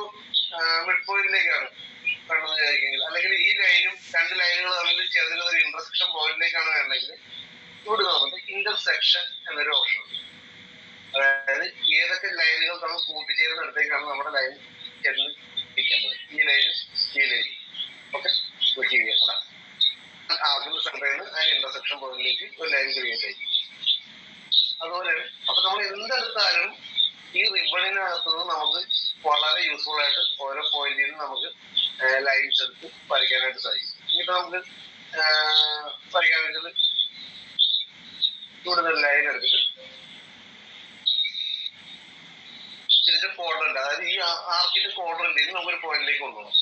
മിഡ് പോയിന്റിലേക്കാണ് വേണമെന്ന് വിചാരിക്കുമെങ്കിൽ, അല്ലെങ്കിൽ ഈ ലൈനും രണ്ട് ലൈനുകൾ തമ്മിൽ ചേർന്നിരുന്ന ഒരു ഇന്റർസെക്ഷൻ പോയിന്റിലേക്കാണ് വേണമെങ്കിൽ ഇവിടെ നമുക്ക് ഇന്റർസെക്ഷൻ എന്നൊരു ഓപ്ഷൻ ഉണ്ട്. അതായത് ഏതൊക്കെ ലൈനുകൾ നമ്മൾ കൂട്ടിച്ചേരുന്നിടത്തേക്കാണ് നമ്മുടെ ലൈൻ ചെന്ന് നിൽക്കേണ്ടത്. ഈ ലൈനും ഈ ലൈനും ഓക്കെ ക്ലിക്ക് ചെയ്യുക. ആദ്യം സെന്ററിൽ നിന്ന് ആ ഇന്റർസെക്ഷൻ പോയിന്റിലേക്ക് ഒരു ലൈൻ ക്രിയേറ്റ് ആയി. അതുപോലെ അപ്പൊ നമ്മൾ എന്തെടുത്താലും ഈ റിബണിനകത്തുനിന്ന് നമുക്ക് വളരെ യൂസ്ഫുൾ ആയിട്ട് ഓരോ പോയിന്റിൽ നിന്ന് നമുക്ക് ലൈൻസ് എടുത്ത് വരയ്ക്കാനായിട്ട് സാധിക്കും. ഇനിയിപ്പോ നമുക്ക് വരയ്ക്കാൻ വേണ്ടത് ഇവിടെ നിന്ന് ലൈൻ എടുത്തിട്ട് ഇതിന്റെ ക്വാഡ്രന്റ്, അതായത് ഈ ആർക്കിന്റെ ക്വാഡ്രന്റിൽ നിന്ന് നമുക്കൊരു പോയിന്റിലേക്ക് കൊണ്ടുപോകണം.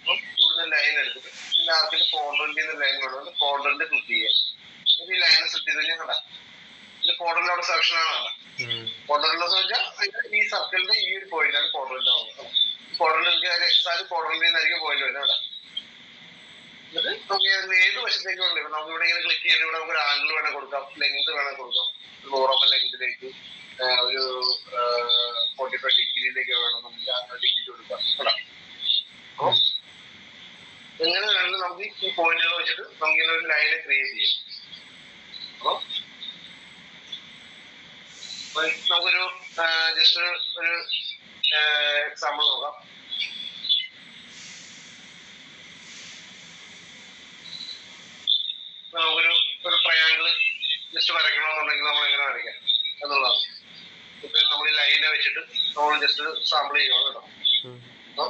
അപ്പം ഇവിടുന്ന് ലൈൻ എടുത്തിട്ട് ഇതിന്റെ ആർക്കിന്റെ ക്വാഡ്രന്റിൽ നിന്ന് ലൈൻ വേണമെങ്കിൽ ക്വാഡ്രന്റ് ക്ലിക്ക് ചെയ്യാം. ഈ ലൈനെ സെറ്റ് ചെയ്ത് കഴിഞ്ഞാൽ കണ്ട ഇതിന്റെ ക്വാഡ്രന്റ് അവിടെ സെലക്ഷൻ ആണ്. ക്വാഡ്രന്റ് എന്ന് വെച്ചാൽ ഈ സർക്കിളിന്റെ ഈ ഒരു പോയിന്റ് ആണ് ക്വാഡ്രന്റ് ആവുന്നത്. ക്വാഡ്രന്റ് എക്സാക്ട് ക്വാഡ്രന്റിൽ നിന്നായിരിക്കും പോയിന്റ് വരുന്നത് അവിടെ. എന്നിട്ട് നമുക്ക് ഏത് വശത്തേക്ക് വേണ്ടി നമുക്ക് ഇവിടെ ഇങ്ങനെ ക്ലിക്ക് ചെയ്ത് ഇവിടെ നമുക്ക് ഒരു ആംഗിൾ വേണേൽ കൊടുക്കാം, ലെങ്ത് വേണേൽ കൊടുക്കാം. നോർമൽ ലെങ്തിലേക്ക് ഒരു 45 ഡിഗ്രിയിലേക്ക് വേണം നമുക്ക് അങ്ങനെ ഡിഗ്രി കൊടുക്കാം കേട്ടോ. അപ്പൊ എങ്ങനെ വേണമെങ്കിലും നമുക്ക് ഈ പോയിന്റുകൾ വെച്ചിട്ട് നമുക്ക് ഇങ്ങനെ ഒരു ലൈനെ ക്രിയേറ്റ് ചെയ്യാം. അപ്പൊ നമുക്കൊരു ജസ്റ്റ് ഒരു എക്സാമ്പിൾ നോക്കാം. നമുക്കൊരു ട്രയാങ്കിള് ജസ്റ്റ് വരയ്ക്കണമെന്നുണ്ടെങ്കിൽ നമ്മൾ എങ്ങനെ വരയ്ക്കാം എന്നുള്ളതാണ്. ഇപ്പൊ നമ്മൾ ഈ ലൈനെ വെച്ചിട്ട് നമ്മൾ ജസ്റ്റ് സാമ്പിൾ ചെയ്യുവാണ് കേട്ടോ. അപ്പൊ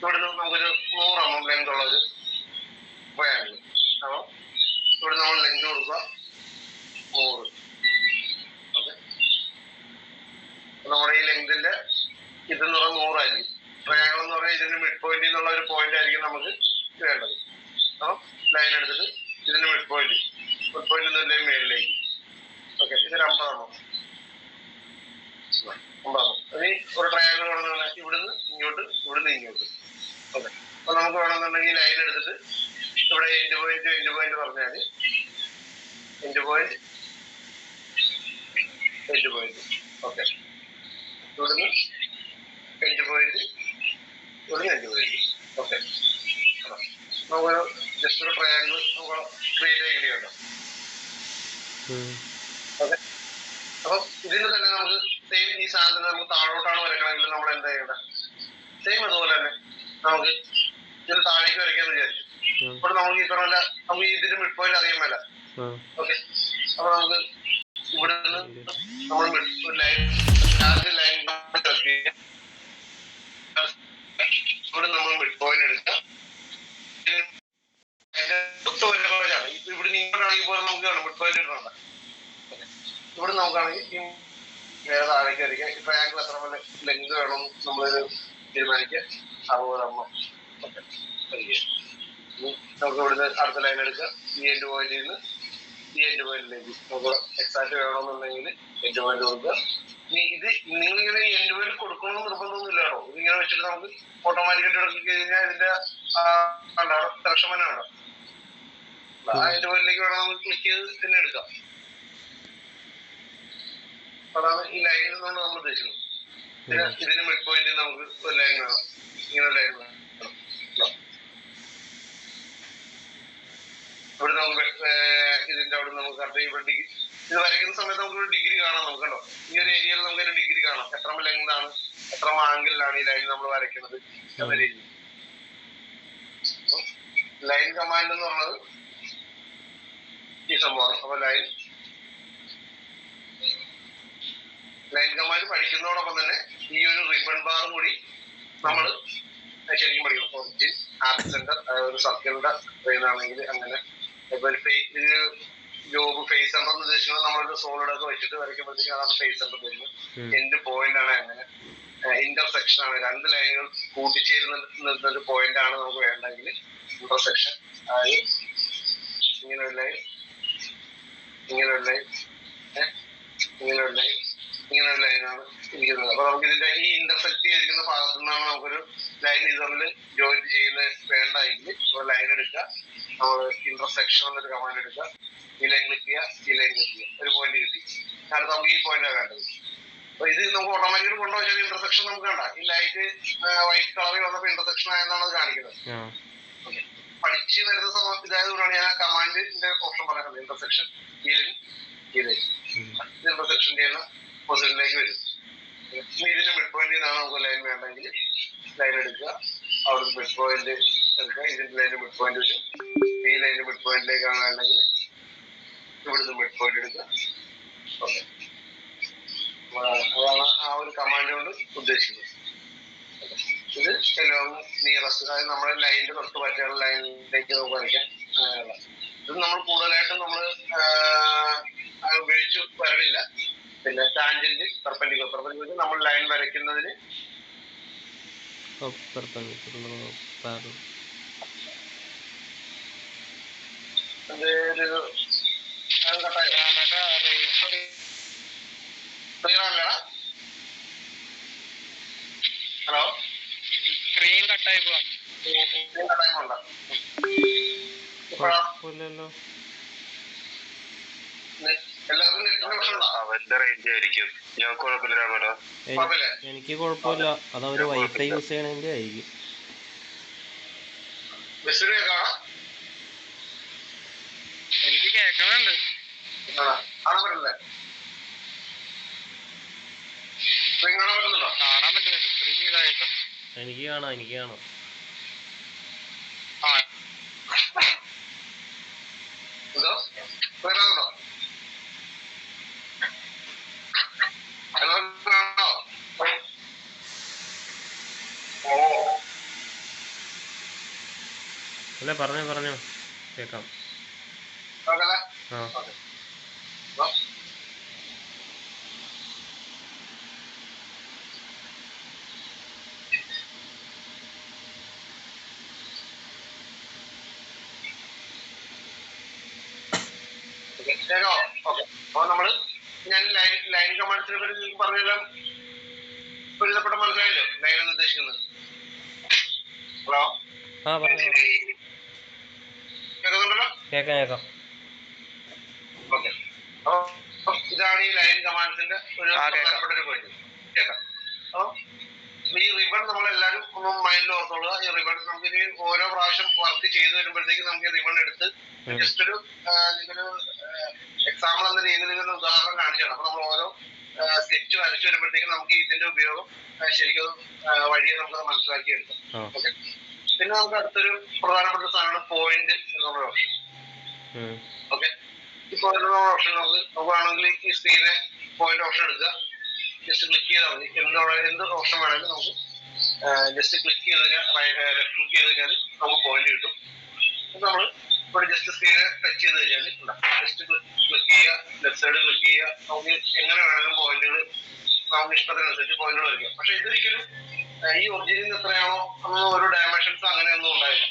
ഇവിടുന്ന് നമുക്കൊരു 100 mm ലെങ്ത് ഉള്ള ഒരു ട്രയാങ്കിൾ. അപ്പൊ ഇവിടെ നമ്മൾ ലെങ്ത് കൊടുക്കുക 100. ഓക്കെ, നമ്മുടെ ഈ ലെങ്തിന്റെ ഇതെന്ന് പറഞ്ഞാൽ 100 ആയിരിക്കും. ട്രയാങ്കിൾ എന്ന് പറഞ്ഞാൽ ഇതിന്റെ മിഡ് പോയിന്റിൽ നിന്നുള്ള ഒരു പോയിന്റ് ആയിരിക്കും നമുക്ക് വേണ്ടത്. അപ്പം ലൈൻ എടുത്തിട്ട് ഇതിന്റെ മിഡ് പോയിന്റ് നിന്ന് മേളിലേക്ക്. ഓക്കെ, ഇതൊരു 50 ഇനി ഒരു ട്രയാങ്കിൾ വേണമെന്ന് ഇവിടുന്ന് ഇങ്ങോട്ട്, ഇവിടുന്ന് ഇങ്ങോട്ട്. ഓക്കെ, അപ്പൊ നമുക്ക് വേണമെന്നുണ്ടെങ്കിൽ ലൈൻ എടുത്തിട്ട് ഇവിടെ എൻഡ് പോയിന്റ് പറഞ്ഞാൽ എൻഡ് പോയിന്റ്. ഓക്കെ, ഇവിടുന്ന് എൻഡ് പോയിന്റ്, ഇവിടുന്ന് എൻഡ് പോയിന്റ്. ഓക്കെ, നമുക്കൊരു ജസ്റ്റ് ഒരു ട്രയാങ്കിൾ നമുക്ക് ക്രിയേറ്റ് ചെയ്യുകയുണ്ടോ. ഓക്കെ, അപ്പൊ ഇതിന് തന്നെ നമുക്ക് സെയിം ഈ സാധനത്തിന് നമുക്ക് താഴോട്ടാണ് വരയ്ക്കണമെങ്കിൽ നമ്മൾ എന്താ ചെയ്യേണ്ടത്? സെയിം അതുപോലെ തന്നെ നമുക്ക് ഇതിന് താഴേക്ക് വരയ്ക്കാന്ന് വിചാരിച്ചു. അപ്പോൾ നമുക്ക് ഈ പറഞ്ഞ നമുക്ക് ഇതിന്റെ മിഡ് പോയിന്റ് അറിയാൻ മേല. ഓക്കെ, അപ്പൊ നമുക്ക് ഇവിടെ നിന്ന് നമ്മൾ ലൈൻ ഇവിടെ നമ്മൾ മിഡ് പോയിന്റ് എടുക്കുക. ഇവിടെ ഇങ്ങോട്ടാണെങ്കിൽ പോലെ നമുക്ക് മിഡ് പോയിന്റ് ഇടണ്ട. ഇവിടെ നമുക്കാണെങ്കിൽ നേരെ താഴേക്ക് വരിക. ഈ ട്രയാങ്കിൾ എത്ര ലെങ്ത് വേണം നമ്മൾ തീരുമാനിക്കുക. 60 ഓക്കെ, നമുക്ക് ഇവിടുന്ന് അടുത്ത ലൈൻ എടുക്കുക. ഈ എൻഡ് പോയിന്റിൽ നിന്ന് ഈ എൻഡ് പോയിന്റിലേക്ക് നമുക്ക് എക്സാക്ട് വേണമെന്നുണ്ടെങ്കിൽ എൻഡ് പോയിന്റ് കൊടുക്കുക. ഇത് നിങ്ങളിങ്ങനെ എൻഡ് പോയിന്റ് കൊടുക്കണമെന്ന് നിർബന്ധമൊന്നുമില്ല കേട്ടോ. ഇതിങ്ങനെ വെച്ചിട്ട് നമുക്ക് ഓട്ടോമാറ്റിക്കായിട്ട് എടുക്കി കഴിഞ്ഞാൽ ഇതിന്റെ സെലക്ഷൻ വേണം. ആ എൻഡ് പോയിന്റിലേക്ക് വേണം നമുക്ക് ക്ലിക്ക് ചെയ്ത് തന്നെ എടുക്കാം. അതാണ് ഈ ലൈനിൽ നിന്നാണ് നമ്മൾ ഉദ്ദേശിക്കുന്നത്. ഇതിന് മിഡ് പോയിന്റ് നമുക്ക് ഒരു ലൈൻ വേണം, ഇങ്ങനെ ലൈൻ വേണം. ഇവിടെ നമുക്ക് ഇതിന്റെ അവിടെ നമുക്ക് കറക്റ്റ് ഇവിടെ ഡിഗ്രി ഇത് വരയ്ക്കുന്ന സമയത്ത് നമുക്ക് ഒരു ഡിഗ്രി കാണാം. നമുക്ക് കണ്ടോ, ഈ ഒരു ഏരിയയിൽ നമുക്ക് ഒരു ഡിഗ്രി കാണാം. എത്ര ലെങ്ത് ആണ്, എത്ര ആംഗിളിലാണ് ഈ ലൈൻ നമ്മൾ വരയ്ക്കുന്നത് എന്ന രീതി. ലൈൻ കമാൻഡ് എന്ന് പറഞ്ഞത് ഈ സംഭവമാണ്. അപ്പൊ ലൈൻ കമാൻഡ് പഠിക്കുന്നതോടൊപ്പം തന്നെ ഈ ഒരു റിബൺ ബാർ കൂടി നമ്മൾ ശരിക്കും പഠിക്കും. ഒറിജിൻ, ആർട്ട് സെന്റർ, ഒരു സർക്കിളിന്റെ ട്രെയിനാണെങ്കിൽ അങ്ങനെ. ജോബ് ഫേസ് സെന്റർ എന്ന് ഉദ്ദേശിക്കുന്നത് നമ്മളൊരു സോളിഡ് ഒക്കെ വെച്ചിട്ട് വരയ്ക്കുമ്പോഴത്തേക്കും അതാണ് ഫേസ് സെന്റർ വരുന്നത്. എൻഡ് പോയിന്റ് ആണ് അങ്ങനെ. ഇന്റർസെക്ഷൻ ആണ്, രണ്ട് ലൈനുകൾ കൂട്ടിച്ചേരുന്ന ഒരു പോയിന്റ് ആണ് നമുക്ക് വേണ്ടെങ്കിൽ ഇന്റർസെക്ഷൻ. അതായത് ഇങ്ങനെ ഒരു ലൈൻ, ഇങ്ങനെ ഒരു ലൈൻ, ഇങ്ങനെ ഒരു ലൈൻ, ഇങ്ങനെ ഒരു ലൈനാണ് ഇരിക്കുന്നത്. അപ്പൊ നമുക്ക് ഇതിന്റെ ഈ ഇന്റർസെക്ട് ചെയ്തിരിക്കുന്ന ഭാഗത്തു നിന്നാണ് നമുക്കൊരു ലൈൻ ഇത് തമ്മിൽ ജോയിൻ ചെയ്യുന്നത് വേണ്ടെങ്കിൽ ഒരു ലൈൻ എടുക്കുക. നമ്മൾ ഇന്റർസെക്ഷൻ എന്നൊരു കമാൻഡ് എടുക്കുക. ഈ ലൈൻ ക്ലിക്ക് ചെയ്യുക, ഈ ലൈൻ ക്ലിക്ക് ചെയ്യുക, ഒരു പോയിന്റ് കിട്ടി. അടുത്ത് നമുക്ക് ഈ പോയിന്റാണ് വേണ്ടത്. അപ്പൊ ഇത് നമുക്ക് ഓട്ടോമാറ്റിക്കലി കൊണ്ടുപോയി ഇന്റർസെക്ഷൻ നമുക്ക് വേണ്ട. ഈ ലൈറ്റ് വൈറ്റ് കളറിൽ വന്നപ്പോ ഇന്റർസെക്ഷൻ ആയെന്നാണ് അത് കാണിക്കുന്നത്. പഠിച്ച് വരുന്ന സമയത്ത് ഇതായതുകൊണ്ടാണ് ഞാൻ ആ കമാൻഡിന്റെ ഓപ്ഷൻ പറയുന്നത്. ഇന്റർസെക്ഷൻ ഈ ലൈൻ, ഈ ലൈൻ ഇന്റർസെക്ഷൻ ചെയ്യുന്ന പൊസിഷനിലേക്ക് വരും. ഇതിന്റെ മിഡ് പോയിന്റിൽ നിന്നാണ് നമുക്ക് ലൈൻ വേണ്ടെങ്കിൽ ലൈൻ എടുക്കുക. അവിടുന്ന് മിഡ് പോയിന്റ് എടുക്കുക. ഇതിന്റെ ലൈനിന്റെ മിഡ് പോയിന്റ് വരും. ഈ ലൈനിന്റെ മിഡ് പോയിന്റിലേക്കാണ് വേണ്ടെങ്കിൽ ഇവിടുന്ന് മിഡ് പോയിന്റ് എടുക്കുക. ഓക്കെ, അതാണ് ആ ഒരു കമാൻഡ് കൊണ്ട് ഉദ്ദേശിക്കുന്നത്. ഇത് ലോങ് നിയറസ്റ്റ്, അതായത് നമ്മുടെ ലൈനിന്റെ തൊട്ട് പറ്റുന്ന ലൈനിലേക്ക് നമുക്ക് വരയ്ക്കാം. അങ്ങനെയുള്ള ഇത് നമ്മൾ കൂടുതലായിട്ടും നമ്മൾ ഉപയോഗിച്ച് വരണില്ല. പിന്നെ ടാൻജന്റ്, പെർപെൻഡിക്കുലർ നമ്മൾ ലൈൻ വരയ്ക്കുന്നതിന് ഹലോ, സ്ക്രീൻ കട്ടായി പോവാ. അവന്റെ റേഞ്ച് ആയിരിക്കും. ഞാൻ കുഴപ്പമില്ല മേഡം, എനിക്ക് കുഴപ്പമില്ല. അത് അവര് വൈഫൈ യൂസ് ചെയ്യണതിന്റെ ആയിരിക്കും. എനിക്ക് കേൾക്കണുണ്ട്. കാണാൻ പറ്റുന്നുണ്ട്. സ്ക്രീൻ ഇതായിട്ടോ. എനിക്ക് കാണാം, എനിക്ക് കാണാം. അല്ലേ, പറഞ്ഞോ കേക്കാം. കേൾക്കാമോ? ഓക്കെ. അപ്പൊ നമ്മള് ഞാൻ ലൈൻ കമാൻഡ്സിനെ പറ്റി പറഞ്ഞെല്ലാം ഒരുവിധപ്പെട്ട മനസ്സിലായല്ലോ ലൈൻ എന്ന് ഉദ്ദേശിക്കുന്നത്. ഹലോ, കേൾക്കുന്നുണ്ടല്ലോ? കേക്കാം. ഓക്കെ. അപ്പൊ ഇതാണ് ഈ ലൈൻ കമാൻഡ്സിന്റെ ഒരു പ്രധാനപ്പെട്ട ഒരു പോയിന്റ്. കേൾക്കാം. അപ്പൊ ഈ റിബൺ നമ്മളെല്ലാവരും ഒന്ന് മൈൻഡിൽ ഓർത്തോളുക. ഈ റിബൺ നമുക്ക് ഇനി ഓരോ പ്രാവശ്യം വർക്ക് ചെയ്ത് വരുമ്പോഴത്തേക്ക് നമുക്ക് ഈ റിബൺ എടുത്ത് ജസ്റ്റ് ഒരു എക്സാമ്പിൾ എന്ന രീതിയിൽ ഒരു ഉദാഹരണം കാണിച്ചാണ്. അപ്പൊ നമ്മൾ ഓരോ സ്കെച്ച് വരച്ചു വരുമ്പോഴത്തേക്കും നമുക്ക് ഇതിന്റെ ഉപയോഗം ശരിക്കും വഴിയെ നമുക്ക് മനസ്സിലാക്കി എടുക്കാം. ഓക്കെ. പിന്നെ നമുക്ക് അടുത്തൊരു പ്രധാനപ്പെട്ട സാധനമാണ് പോയിന്റ് എന്നുള്ള ഓപ്ഷൻ. ഓക്കെ. ഈ പോയിന്റ് എന്നുള്ള ഓപ്ഷൻ നമുക്ക് നോക്കുകയാണെങ്കിൽ ഈ സ്ക്രീനെ പോയിന്റ് ഓപ്ഷൻ എടുക്കുക. ജസ്റ്റ് ക്ലിക്ക് ചെയ്താൽ മതി. എന്ത് ഓപ്ഷൻ വേണമെങ്കിലും നമുക്ക് ജസ്റ്റ് ക്ലിക്ക് ചെയ്ത് കഴിഞ്ഞാൽ ലെഫ്റ്റ് ക്ലിക്ക് ചെയ്ത് കഴിഞ്ഞാൽ നമുക്ക് പോയിന്റ് കിട്ടും. നമ്മൾ ഇവിടെ ജസ്റ്റ് സ്ക്രീനെ ടച്ച് ചെയ്ത് കഴിഞ്ഞാൽ ജസ്റ്റ് ക്ലിക്ക് ചെയ്യുക, ലെഫ്റ്റ് സൈഡ് ക്ലിക്ക് ചെയ്യുക. നമുക്ക് എങ്ങനെ വേണമെങ്കിലും പോയിന്റുകൾ നമുക്ക് ഇഷ്ടത്തിനനുസരിച്ച് പോയിന്റുകൾ വരയ്ക്കാം. പക്ഷെ ഇതൊരിക്കലും ഈ ഒറിജിനിൽ എത്രയാണോ അന്ന് ഒരു ഡയമെൻഷൻസ് അങ്ങനെയൊന്നും ഉണ്ടായില്ല.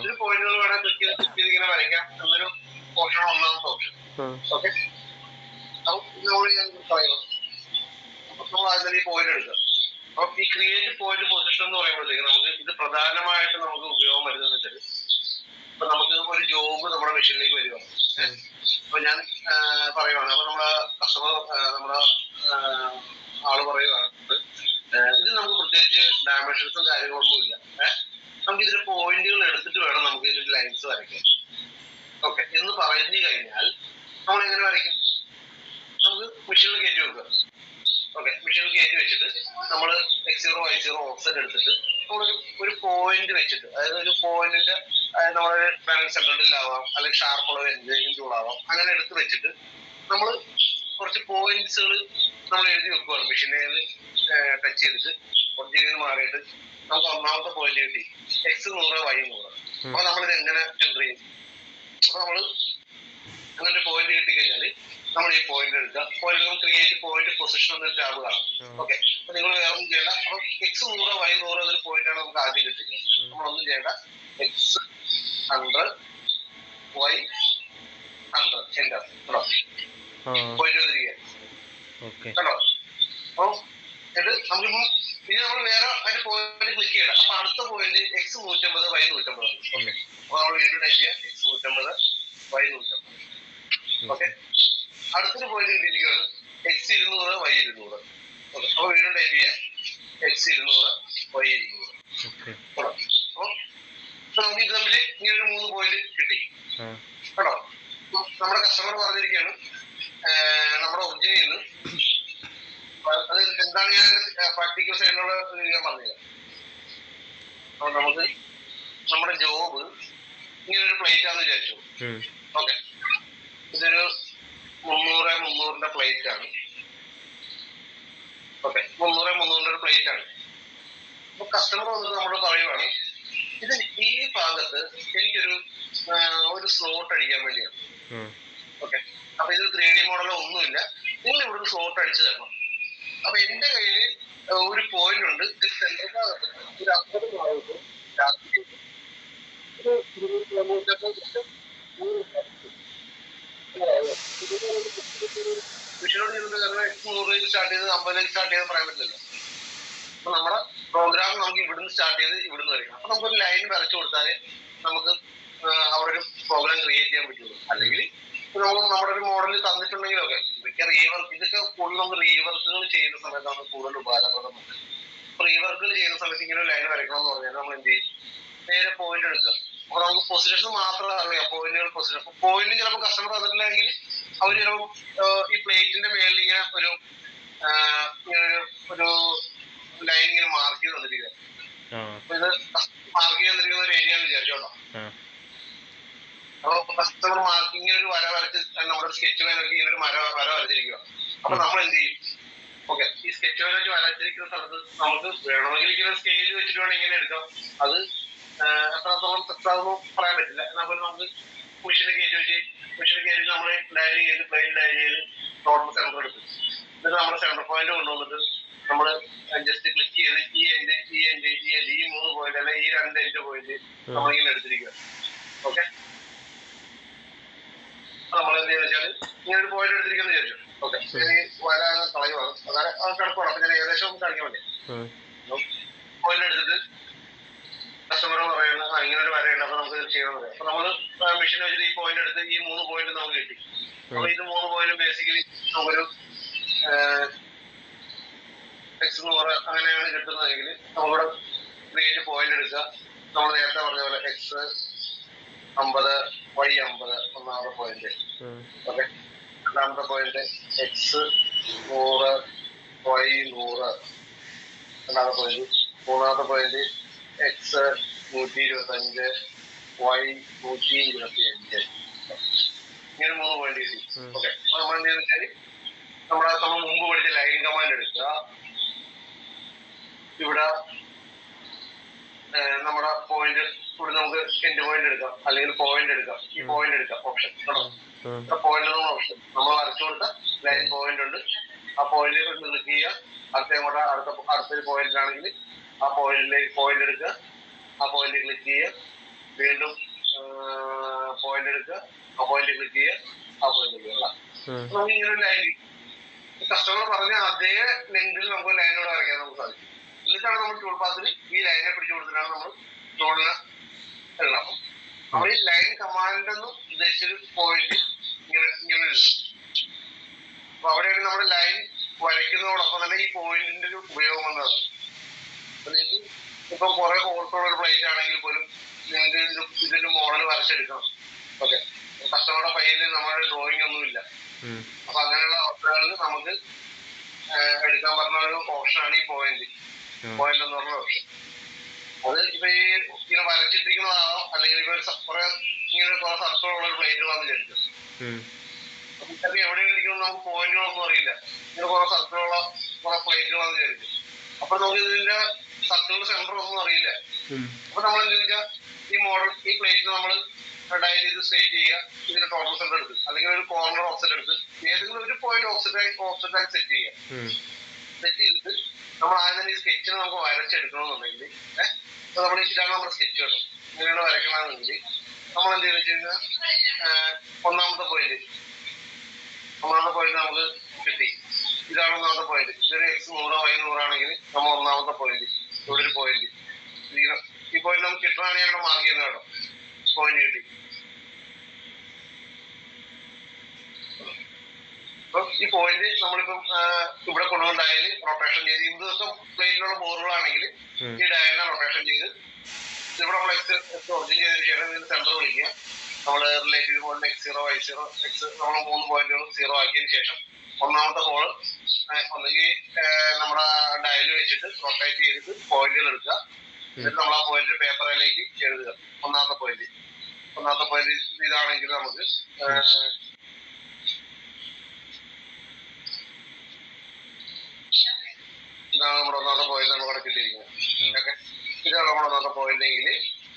ഒരു പോയിന്റുകൾ വേണേൽ ക്ലിക്ക് ചെയ്ത് ഇങ്ങനെ വരയ്ക്കാം എന്നൊരു ഓപ്ഷനാണ് ഒന്നാമത്തെ ഓപ്ഷൻ. ഓക്കെ. അപ്പോൾ നമ്മൾ ഞാൻ പറയുന്നത് നമ്മൾ ആദ്യം ഈ പോയിന്റ് എടുക്കുക. അപ്പൊ ഈ ക്രിയേറ്റ് പോയിന്റ് പൊസിഷൻ എന്ന് പറയുമ്പോഴത്തേക്ക് നമുക്ക് ഇത് പ്രധാനമായിട്ട് നമുക്ക് ഉപയോഗം വരുന്നതെന്ന് വെച്ചാൽ ഇപ്പൊ നമുക്ക് ഒരു ജോബ് നമ്മുടെ മെഷീനിലേക്ക് വരികയാണ്. അപ്പൊ ഞാൻ പറയുവാണ്, അപ്പൊ നമ്മുടെ കസ്റ്റമർ നമ്മുടെ ആള് പറയുകയാണ് ഇത് നമുക്ക് പ്രത്യേകിച്ച് ഡയമെൻഷൻസും കാര്യങ്ങളൊന്നും ഇല്ല. നമുക്ക് ഇതിന്റെ പോയിന്റുകൾ എടുത്തിട്ട് വേണം നമുക്ക് ഇതിന്റെ ലൈൻസ് വരയ്ക്കാൻ. ഓക്കെ എന്ന് പറഞ്ഞു കഴിഞ്ഞാൽ നമ്മൾ എങ്ങനെ വരയ്ക്കും? നമുക്ക് മെഷീനിൽ കയറ്റി വെക്കുക. ഓക്കെ. മെഷീനിൽ കയറ്റി വെച്ചിട്ട് നമ്മൾ X0 Y0 ഓഫ്സെറ്റ് എടുത്തിട്ട് നമ്മളൊരു ഒരു പോയിന്റ് വെച്ചിട്ട്, അതായത് ഒരു പോയിന്റിന്റെ നമ്മളൊരു പാനൽ സെന്ററിലാവാം അല്ലെങ്കിൽ ഷാർപ്പുള്ള എന്തെങ്കിലും ടൂളാവാം, അങ്ങനെ എടുത്ത് വെച്ചിട്ട് നമ്മൾ കുറച്ച് പോയിന്റ്സുകൾ നമ്മൾ എഴുതി വെക്കുകയാണ്. മെഷീനെ ടച്ച് ചെയ്തിട്ട് ഒറിജിനൽ മാറിയിട്ട് നമുക്ക് ഒന്നാമത്തെ പോയിന്റ് കിട്ടി X100 Y100. അപ്പൊ നമ്മളിത് എങ്ങനെ എൻറ്റർ ചെയ്യും? അപ്പൊ നമ്മൾ അങ്ങനെ ഒരു പോയിന്റ് കിട്ടിക്കഴിഞ്ഞാൽ നമ്മൾ ഈ പോയിന്റ് എടുക്കുക. പോയിന്റ് ക്രിയേറ്റ് പോയിന്റ് പൊസിഷൻ എന്നൊരു ടാബ് കാണാം. ഓക്കെ. അപ്പൊ നിങ്ങൾ വേറെ ഒന്നും ചെയ്യേണ്ട. അപ്പൊ X100 Y100 എന്നൊരു പോയിന്റ് ആണ് നമുക്ക് ആദ്യം കിട്ടുന്നത്. നമ്മളൊന്നും ചെയ്യേണ്ട. X100 Y100 എൻ്റർ പോയിന്റ് വന്നിരിക്കുക. കണ്ടോ? അപ്പൊ ഇത് നമുക്കിപ്പോ ഇനി നമ്മൾ വേറെ അതിന്റെ പോയിന്റ് ക്ലിക്ക് ചെയ്യണം. അപ്പൊ അടുത്ത പോയിന്റ് X150 Y150 ആണ്. ഓക്കെ. അപ്പൊ നമ്മൾ വീണ്ടും ടൈപ്പ് ചെയ്യാം X150 Y150. ഓക്കെ. അടുത്തൊരു പോയിന്റ് കിട്ടിയിരിക്കുകയാണ് X200 Y200. ഓക്കെ. അപ്പൊ വീണ്ടും ടൈപ്പ് ചെയ്യാം X200 Y200. അപ്പൊ നമുക്ക് ഇത് തമ്മിൽ ഇങ്ങനെ ഒരു 3 പോയിന്റ് കിട്ടി. കേട്ടോ? നമ്മുടെ കസ്റ്റമർ പറഞ്ഞിരിക്കുകയാണ് നമ്മുടെ ഒറിജിനിൽ നിന്ന് അത് എന്താണ് ഞാൻ പ്രാക്ടിക്കൽ സൈഡിലുള്ള ഞാൻ പറഞ്ഞത്. അപ്പൊ നമുക്ക് നമ്മുടെ ജോബ് ഇങ്ങനെ ഒരു പ്ലേറ്റ് ആണെന്ന് വിചാരിച്ചു. ഓക്കെ. ഇതൊരു 300 പ്ലേറ്റ് ആണ്. ഓക്കെ. 300 പ്ലേറ്റ് ആണ്. അപ്പൊ കസ്റ്റമർ വന്നിട്ട് നമ്മളോട് പറയുവാണ് ഇത് ഈ ഭാഗത്ത് എനിക്കൊരു സ്ലോട്ട് അടിക്കാൻ വേണ്ടിയാണ്. ഓക്കെ. അപ്പൊ ഇത് 3D മോഡലോ ഒന്നുമില്ല, നിങ്ങൾ ഇവിടെ സ്ലോട്ട് അടിച്ചു തരണം. അപ്പൊ എന്റെ കയ്യിൽ ഒരു പോയിന്റ് ഉണ്ട്. സെന്റർ ഭാഗത്ത് ഒരു 50 ഭാഗത്ത് മെഷീനോട് ചെയ്തിട്ട് കാരണം 100 സ്റ്റാർട്ട് ചെയ്ത് 50 സ്റ്റാർട്ട് ചെയ്ത് പറയാൻ പറ്റില്ലല്ലോ. അപ്പൊ നമ്മുടെ പ്രോഗ്രാം നമുക്ക് ഇവിടുന്ന് സ്റ്റാർട്ട് ചെയ്ത് ഇവിടുന്ന് വരയ്ക്കണം. അപ്പൊ നമുക്കൊരു ലൈൻ വരച്ചു കൊടുത്താലേ നമുക്ക് അവിടെ ഒരു പ്രോഗ്രാം ക്രിയേറ്റ് ചെയ്യാൻ പറ്റുള്ളൂ. അല്ലെങ്കിൽ നമുക്ക് നമ്മുടെ ഒരു മോഡൽ തന്നിട്ടുണ്ടെങ്കിലൊക്കെ ഇതൊക്കെ കൂടുതൽ നമുക്ക് റീവർക്കുകൾ ചെയ്യുന്ന സമയത്താണ് കൂടുതൽ ഉപകാരപ്രദമാണ്. റീവർക്കുകൾ ചെയ്യുന്ന സമയത്ത് ഇങ്ങനെ ലൈൻ വരയ്ക്കണം എന്ന് പറഞ്ഞാൽ നമ്മൾ എന്ത് ചെയ്യും? നേരെ പോയിന്റ് എടുക്കുക. അപ്പൊ നമുക്ക് പൊസിഷൻ മാത്രം അറിയാം. പോയിന്റുകൾ പൊസിഷൻ. അപ്പൊ പോയിന്റ് ചിലപ്പോൾ കസ്റ്റമർ തന്നിട്ടില്ലെങ്കിൽ അവർ ചിലപ്പോൾ ഈ പ്ലേറ്റിന്റെ മേളിൽ ഇങ്ങനെ ഒരു ലൈൻ ഇങ്ങനെ മാർക്ക് ചെയ്ത് തന്നിരിക്കുക. അപ്പൊ ഇത് മാർക്ക് ചെയ്ത് തന്നിരിക്കുന്ന ഒരു ഏരിയ എന്ന് വിചാരിച്ചോട്ടോ. അപ്പൊ കസ്റ്റമർ മാർക്കിങ് ഒരു വര വരച്ച് നമ്മുടെ സ്കെച്ച് പേനൊക്കെ ഇങ്ങനെ ഒരു വര വരച്ചിരിക്കുക. അപ്പൊ നമ്മൾ എന്ത് ചെയ്യും? ഓക്കെ. ഈ സ്കെച്ച് പേന വെച്ച് വരച്ചിരിക്കുന്ന സ്ഥലത്ത് നമുക്ക് വേണമെങ്കിൽ ഇങ്ങനെ സ്കെയിൽ വെച്ചിട്ട് വേണമെങ്കിൽ ഇങ്ങനെ എടുക്കാം. അത് എത്രത്തോളം തെറ്റാണെന്ന് പറയാൻ പറ്റില്ല. എന്നാൽ നമുക്ക് മെഷീനെ കയറ്റി വെച്ച് നമ്മൾ ഡയൽ ചെയ്ത് പ്ലെയിൻ ഡയൽ ചെയ്ത് ടോട്ടൽ സെന്റർ എടുത്ത് എന്നിട്ട് നമ്മുടെ സെന്റർ പോയിന്റ് കൊണ്ടുവന്നിട്ട് നമ്മൾ ജസ്റ്റ് ക്ലിക്ക് ചെയ്ത് ഈ 3 പോയിന്റ് അല്ലെ ഈ 2 എൻഡ് പോയിന്റ് നമ്മളിങ്ങനെ എടുത്തിരിക്കുക. ഓക്കെ. നമ്മൾ എന്ത് ചെയ്യുന്ന വെച്ചാൽ ഇങ്ങനെ ഒരു പോയിന്റ് എടുത്തിരിക്കുന്ന വിചാരിച്ചു. ഓക്കെ, വരാൻ കളയുവാണ്, അതായത് അത് കിടക്കുവാണ്. അപ്പൊ ഞാൻ ഏകദേശം ഒന്ന് കാണിക്കാൻ വേണ്ടി പോയിന്റ് എടുത്തിട്ട് കസ്റ്റമർ പറയുന്നത് ഇങ്ങനെ ഒരു വരയുണ്ട്, അപ്പൊ നമുക്ക് ചെയ്യണം പറയാം. അപ്പൊ നമ്മള് മെഷീൻ വെച്ചിട്ട് ഈ പോയിന്റ് എടുത്ത് ഈ 3 പോയിന്റ് നമുക്ക് കിട്ടി. അപ്പൊ ഇത് 3 പോയിന്റ് ബേസിക്കലി നമുക്കൊരു X100 അങ്ങനെയാണ് കിട്ടുന്നതെങ്കിൽ നമ്മളിവിടെ ക്രിയേറ്റ് പോയിന്റ് എടുക്കുക. നമ്മൾ നേരത്തെ പറഞ്ഞ പോലെ X50 Y50 ഒന്നാമത്തെ പോയിന്റ്. ഓക്കെ, രണ്ടാമത്തെ പോയിന്റ് X100 Y100 രണ്ടാമത്തെ പോയിന്റ്. മൂന്നാമത്തെ പോയിന്റ് X125 Y125. ഇങ്ങനെ 3 പോയിന്റ് കിട്ടി. ഓക്കെ, അപ്പൊ നമ്മൾ എന്ത് ചെയ്യുന്ന വെച്ചാൽ നമ്മൾ മുമ്പ് പഠിച്ച ലൈൻ കമാൻഡ് എടുക്കുക. ഇവിടെ നമ്മുടെ പോയിന്റ് ഇവിടെ നമുക്ക് എൻഡ് പോയിന്റ് എടുക്കാം, അല്ലെങ്കിൽ പോയിന്റ് എടുക്കാം. ഈ പോയിന്റ് എടുക്കാം ഓപ്ഷൻ പോയിന്റ് ഓപ്ഷൻ നമ്മൾ വരച്ചു കൊടുത്ത ലൈൻ പോയിന്റ് ഉണ്ട്. ആ പോയിന്റ് ക്ലിക്ക് ചെയ്യുക. അടുത്തൊരു പോയിന്റിലാണെങ്കിൽ ആ പോയിന്റിലേക്ക് പോയിന്റ് എടുക്കുക. ആ പോയിന്റ് ക്ലിക്ക് ചെയ്യുക. വീണ്ടും പോയിന്റ് എടുക്കുക. ആ പോയിന്റ് ക്ലിക്ക് ചെയ്യുക. ആ പോയിന്റ് എടുക്കുക. നമുക്ക് ഇങ്ങനെ ഒരു ലൈൻ കസ്റ്റമർ പറഞ്ഞ അതേ ലെങ്തിൽ നമുക്ക് ലൈനോട് വരയ്ക്കാൻ നമുക്ക് സാധിക്കും. എന്നിട്ടാണ് നമ്മൾ ടൂൾ പാത്തിൽ ഈ ലൈനെ പിടിച്ചു കൊടുത്തിട്ടാണ് നമ്മൾ ടൂളിനെ എഴുതാം. നമ്മൾ ഈ ലൈൻ കമാൻഡ് എന്ന് ഉദ്ദേശിച്ചൊരു പോയിന്റ് ഇങ്ങനെ എഴുതും. അപ്പൊ അവിടെയാണ് നമ്മുടെ ലൈൻ വരയ്ക്കുന്നതോടൊപ്പം തന്നെ ഈ പോയിന്റിന്റെ ഒരു ഉപയോഗം എന്നതാണ്. അപ്പൊ നിങ്ങൾക്ക് ഇപ്പം കുറെ ഹോൾസുള്ള ഒരു പ്ലേറ്റ് ആണെങ്കിൽ പോലും നിങ്ങൾക്ക് ഇതിന്റെ മോഡൽ വരച്ചെടുക്കണം. ഓക്കെ, കസ്റ്റമറുടെ ഫയലിൽ നമ്മുടെ ഡ്രോയിങ് ഒന്നുമില്ല. അപ്പൊ അങ്ങനെയുള്ള അവസരങ്ങളിൽ നമുക്ക് എടുക്കാൻ പറ്റുന്ന ഒരു ഓപ്ഷനാണ് ഈ പോയിന്റ് എന്ന് പറഞ്ഞ ഓപ്ഷൻ. അത് ഇപ്പൊ ഈ ഇങ്ങനെ വരച്ചിട്ടിരിക്കുന്നതാണോ, അല്ലെങ്കിൽ ഇപ്പൊ കുറെ ഇങ്ങനെ കുറെ സർക്കിളുള്ള ഒരു പ്ലേറ്റ് വന്ന് വിചാരിക്കും. ഇതൊക്കെ എവിടെ ഇരിക്കുന്നു നമുക്ക് പോയിന്റുകളൊന്നും അറിയില്ല. ഇങ്ങനെ കുറെ സർക്കിളുള്ള കുറെ പ്ലേറ്റുകൾ വന്ന് വിചാരിക്കും. അപ്പൊ നമുക്ക് ഇതിന്റെ സർക്കിളിന്റെ സെന്റർ ഒന്നും അറിയില്ല. അപ്പൊ നമ്മൾ എന്താ വെച്ചാൽ ഈ മോഡൽ ഈ പ്ലേറ്റിൽ നമ്മൾ ഡയൽ ചെയ്ത് സ്ട്രേറ്റ് ചെയ്യുക. ഇതിന്റെ ടോട്ടൽ സെന്റർ എടുത്ത് അല്ലെങ്കിൽ ഒരു കോർണർ ഓഫ്സെറ്റ് എടുത്ത് ഏതെങ്കിലും ഒരു പോയിന്റ് ഓഫ്സെറ്റായി സെറ്റ് ചെയ്യുക. സെറ്റ് ചെയ്തിട്ട് നമ്മൾ ആദ്യം തന്നെ ഈ സ്കെച്ചിന് നമുക്ക് വരച്ചെടുക്കണമെന്നുണ്ടെങ്കിൽ നമ്മൾ ഇതാണ് നമ്മുടെ സ്കെച്ച് കേട്ടോ. ഇങ്ങനെയാണ് വരയ്ക്കണമെന്നുണ്ടെങ്കിൽ നമ്മൾ എന്ത് ചെയ്യുന്ന വെച്ച് കഴിഞ്ഞാൽ ഒന്നാമത്തെ പോയിന്റ് നമുക്ക് കിട്ടി. ഇതാണ് ഒന്നാമത്തെ പോയിന്റ്. ഇതൊരു X100 Y100 ആണെങ്കിൽ നമ്മൾ ഒന്നാമത്തെ പോയിന്റ് ഇവിടെ ഒരു പോയിന്റ്. ഈ പോയിന്റ് നമുക്ക് കിട്ടണമെങ്കിൽ ഞങ്ങൾ മാർക്ക് ചെയ്യുന്ന കേട്ടോ. പോയിന്റ് കിട്ടി. അപ്പം ഈ പോയിന്റ് നമ്മളിപ്പം ഇവിടെ കൊണ്ടുവന്നായാൽ റൊട്ടേഷൻ ചെയ്ത് ഇതൊക്കെ പ്ലേറ്റിലുള്ള ബോറുകളാണെങ്കിൽ ഈ ഡയലിനെ റൊട്ടേഷൻ ചെയ്ത് ഇവിടെ നമ്മൾ X ഒറിജിൻ ചെയ്തതിന് ശേഷം ഇതിന് സെന്റർ വിളിക്കുക. നമ്മൾ relative point X0 Y0 X നമ്മൾ 3 പോയിന്റുകൾ 0 ആക്കിയതിന് ശേഷം ഒന്നാമത്തെ ഹോള് ഒന്നുകിൽ നമ്മുടെ ഡയൽ വെച്ചിട്ട് റൊട്ടേറ്റ് ചെയ്തിട്ട് പോയിന്റുകൾ എടുക്കുക. എന്നിട്ട് നമ്മൾ ആ പോയിന്റ് പേപ്പറിലേക്ക് എഴുതുക. ഒന്നാമത്തെ പോയിന്റ് ഇതാണെങ്കിൽ നമുക്ക് ഇതാണ് നമ്മുടെ ഒന്നാമത്തെ പോയിന്റ് നമ്മൾ ഇവിടെ കിട്ടിയിരിക്കുന്നത്. ഓക്കെ, ഇതാണ് നമ്മുടെ ഒന്നാമത്തെ പോയിന്റ് എങ്കിൽ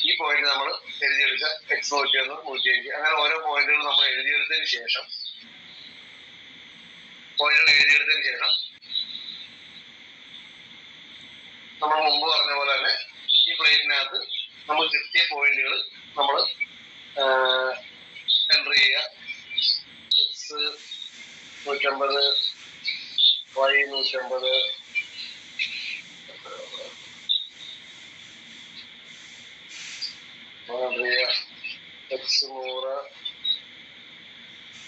ഈ പോയിന്റ് നമ്മൾ എഴുതിയെടുക്കുക. X101 105 അങ്ങനെ ഓരോ പോയിന്റുകൾ നമ്മൾ എഴുതിയെടുത്തതിന് ശേഷം നമ്മൾ മുമ്പ് പറഞ്ഞ പോലെ തന്നെ ഈ പ്ലേറ്റിനകത്ത് നമ്മൾ കിട്ടിയ പോയിന്റുകൾ നമ്മൾ എൻറ്റർ ചെയ്യുക. X150 Y150 X100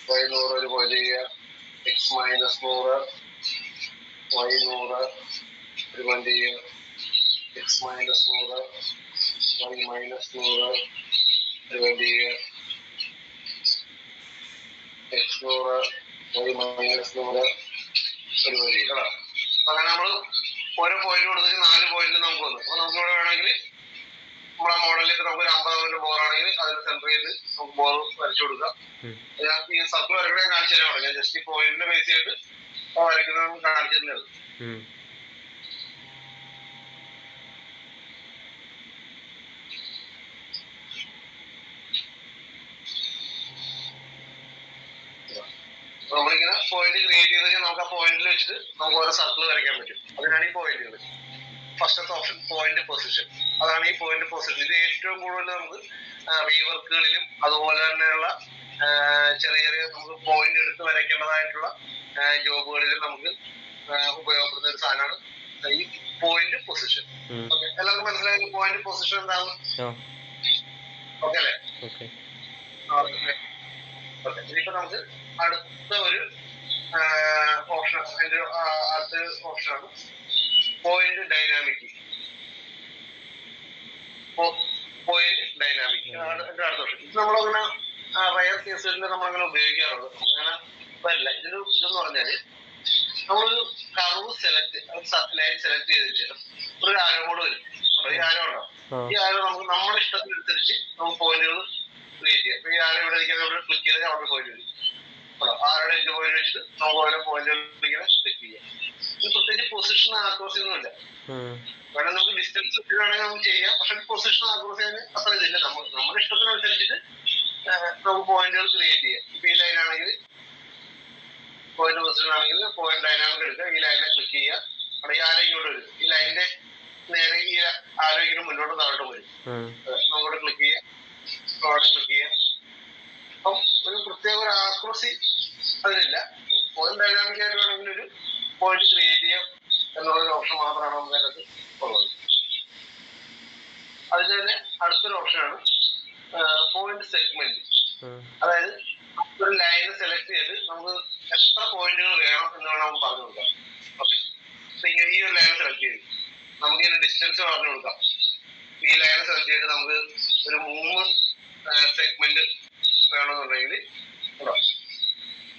Y100 ഒരു പോയിന്റ് ചെയ്യുക. X-100 Y100 ഒരു പോയിന്റ് ചെയ്യുക. X-100 Y-100 ഒരു പോയിന്റ് ചെയ്യുക. X100 Y-100 ഒരു പോയിന്റ് ചെയ്യുക. അപ്പൊ അങ്ങനെ നമ്മൾ ഓരോ പോയിന്റ് കൊടുത്തിട്ട് 4 പോയിന്റ് നമുക്ക് വന്നു. അപ്പൊ നമുക്ക് ഇവിടെ വേണമെങ്കിൽ നമ്മളെ മോഡലിലേക്ക് നമുക്ക് ഒരു 50 ബോറാണെങ്കിൽ അതിന് സെന്റർ ചെയ്ത് നമുക്ക് ബോർ വരച്ചു കൊടുക്കാം. ഞാൻ ഈ സർക്കിൾ വരയ്ക്കണേ കാണിച്ചു തരാം. ഞാൻ ജസ്റ്റ് ഈ പോയിന്റിനെ ബേസ് ചെയ്തിട്ട് വരയ്ക്കുന്നത് കാണിച്ചു തരുന്നത്. നമ്മളിങ്ങനെ പോയിന്റ് ക്രിയേറ്റ് ചെയ്ത് കഴിഞ്ഞാൽ നമുക്ക് ആ പോയിന്റിൽ വെച്ചിട്ട് നമുക്ക് ഓരോ സർക്കിൾ വരയ്ക്കാൻ പറ്റും. അതിനാണ് ഈ പോയിന്റുകൾ. ഫസ്റ്റത്തെ ഓപ്ഷൻ പോയിന്റ് പൊസിഷൻ. അതാണ് ഈ പോയിന്റ് പൊസിഷൻ. ഇത് ഏറ്റവും കൂടുതൽ നമുക്ക് റീവർക്കുകളിലും അതുപോലെ തന്നെയുള്ള ചെറിയ ചെറിയ നമുക്ക് പോയിന്റ് എടുത്ത് വരയ്ക്കേണ്ടതായിട്ടുള്ള ജോബുകളിൽ നമുക്ക് ഉപയോഗപ്പെടുന്ന ഒരു സാധനമാണ് ഈ പോയിന്റ് പൊസിഷൻ. ഓക്കെ, എല്ലാവർക്കും മനസ്സിലായി പോയിന്റ് പൊസിഷൻ എന്താണ്? ഓക്കെ അല്ലേ? ഓക്കെ, ഇനിയിപ്പോ നമുക്ക് അടുത്ത ഒരു ഓപ്ഷൻ, അതിന്റെ അടുത്ത ഓപ്ഷനാണ് പോയിന്റ് ഡൈനാമിക്. പോയിന്റ് ഡൈനാമിക് അടുത്ത ഓപ്ഷൻ. ഇത് നമ്മളങ്ങനെ റയർ കേസുകളിൽ നമ്മളങ്ങനെ ഉപയോഗിക്കാറുള്ളത്, അങ്ങനെ വരില്ല. ഇതെന്ന് പറഞ്ഞാല് നമ്മളൊരു കർവ് ലൈൻ സെലക്ട് ചെയ്തതിനു ശേഷം ഒരു ആരോ കൂടെ വരും. ഈ ആരോ ഉണ്ടോ? ഈ ആരോ നമുക്ക് നമ്മുടെ ഇഷ്ടത്തിനനുസരിച്ച് നമുക്ക് പോയിന്റുകൾ ക്രിയേറ്റ് ചെയ്യാം. ഈ ആരോ ഇവിടെ ഇരിക്കുന്ന ക്ലിക്ക് ചെയ്താൽ അവിടെ പോയിന്റ് വരും. ആരുടെ എന്റെ പോയിന്റ് വെച്ചിട്ട് നമുക്ക് ഓരോ പോയിന്റുകൾ ഇങ്ങനെ ക്ലിക്ക് ചെയ്യാം. ഇത് പ്രത്യേകിച്ച് പൊസിഷൻ ആക്രോസ് ഒന്നുമില്ല. വേണം നമുക്ക് ഡിസ്റ്റൻസ് വേണമെങ്കിൽ നമുക്ക് ചെയ്യാം, പക്ഷെ പൊസിഷൻ ആക്രോസ് ചെയ്യാൻ അത്ര ഇതില്ല. നമ്മുടെ ഇഷ്ടത്തിനനുസരിച്ചിട്ട് നമുക്ക് പോയിന്റുകൾ ക്രിയേറ്റ് ചെയ്യാം. ഇപ്പൊ ഈ ലൈൻ ആണെങ്കിൽ പോയിന്റ് പൊസിഷൻ ആണെങ്കിൽ പോയിന്റ് ഡൈനാമിക് എടുക്കുക, ഈ ലൈനെ ക്ലിക്ക് ചെയ്യുക. അവിടെ ഈ ആരോ ഇങ്ങോട്ട് വരും, ഈ ലൈനിന്റെ നേരെ ഈ ആരോഗ്യം മുന്നോട്ട് താഴോട്ട് വരും. നമുക്കോട്ട് ക്ലിക്ക് ചെയ്യാം, അവിടെ ക്ലിക്ക് ചെയ്യാം. അപ്പം ഒരു പ്രത്യേക ഒരു ആക്രോസി അതിലില്ല. പോയിന്റ് ഡൈനാമിക് ആയിട്ട് വേണമെങ്കിൽ ഒരു പോയിന്റ് ക്രിയേറ്റ് ചെയ്യാം എന്നുള്ളൊരു ഓപ്ഷൻ മാത്രമാണ് നമുക്ക് അതിനകത്ത് ഉള്ളത്. അതിന് തന്നെ അടുത്തൊരു ഓപ്ഷനാണ് പോയിന്റ് സെഗ്മെന്റ്. അതായത് ഒരു ലൈൻ സെലക്ട് ചെയ്ത് നമുക്ക് എത്ര പോയിന്റുകൾ വേണം എന്ന് വേണം നമുക്ക് പറഞ്ഞു കൊടുക്കാം. ഓക്കെ, ഈ ഒരു ലൈൻ സെലക്ട് ചെയ്ത് നമുക്ക് ഇതിന്റെ ഡിസ്റ്റൻസ് പറഞ്ഞു കൊടുക്കാം. ഈ ലൈൻ സെലക്ട് ചെയ്തിട്ട് നമുക്ക് ഒരു 3 സെഗ്മെന്റ് വേണമെന്നുണ്ടെങ്കിൽ ഉണ്ടോ,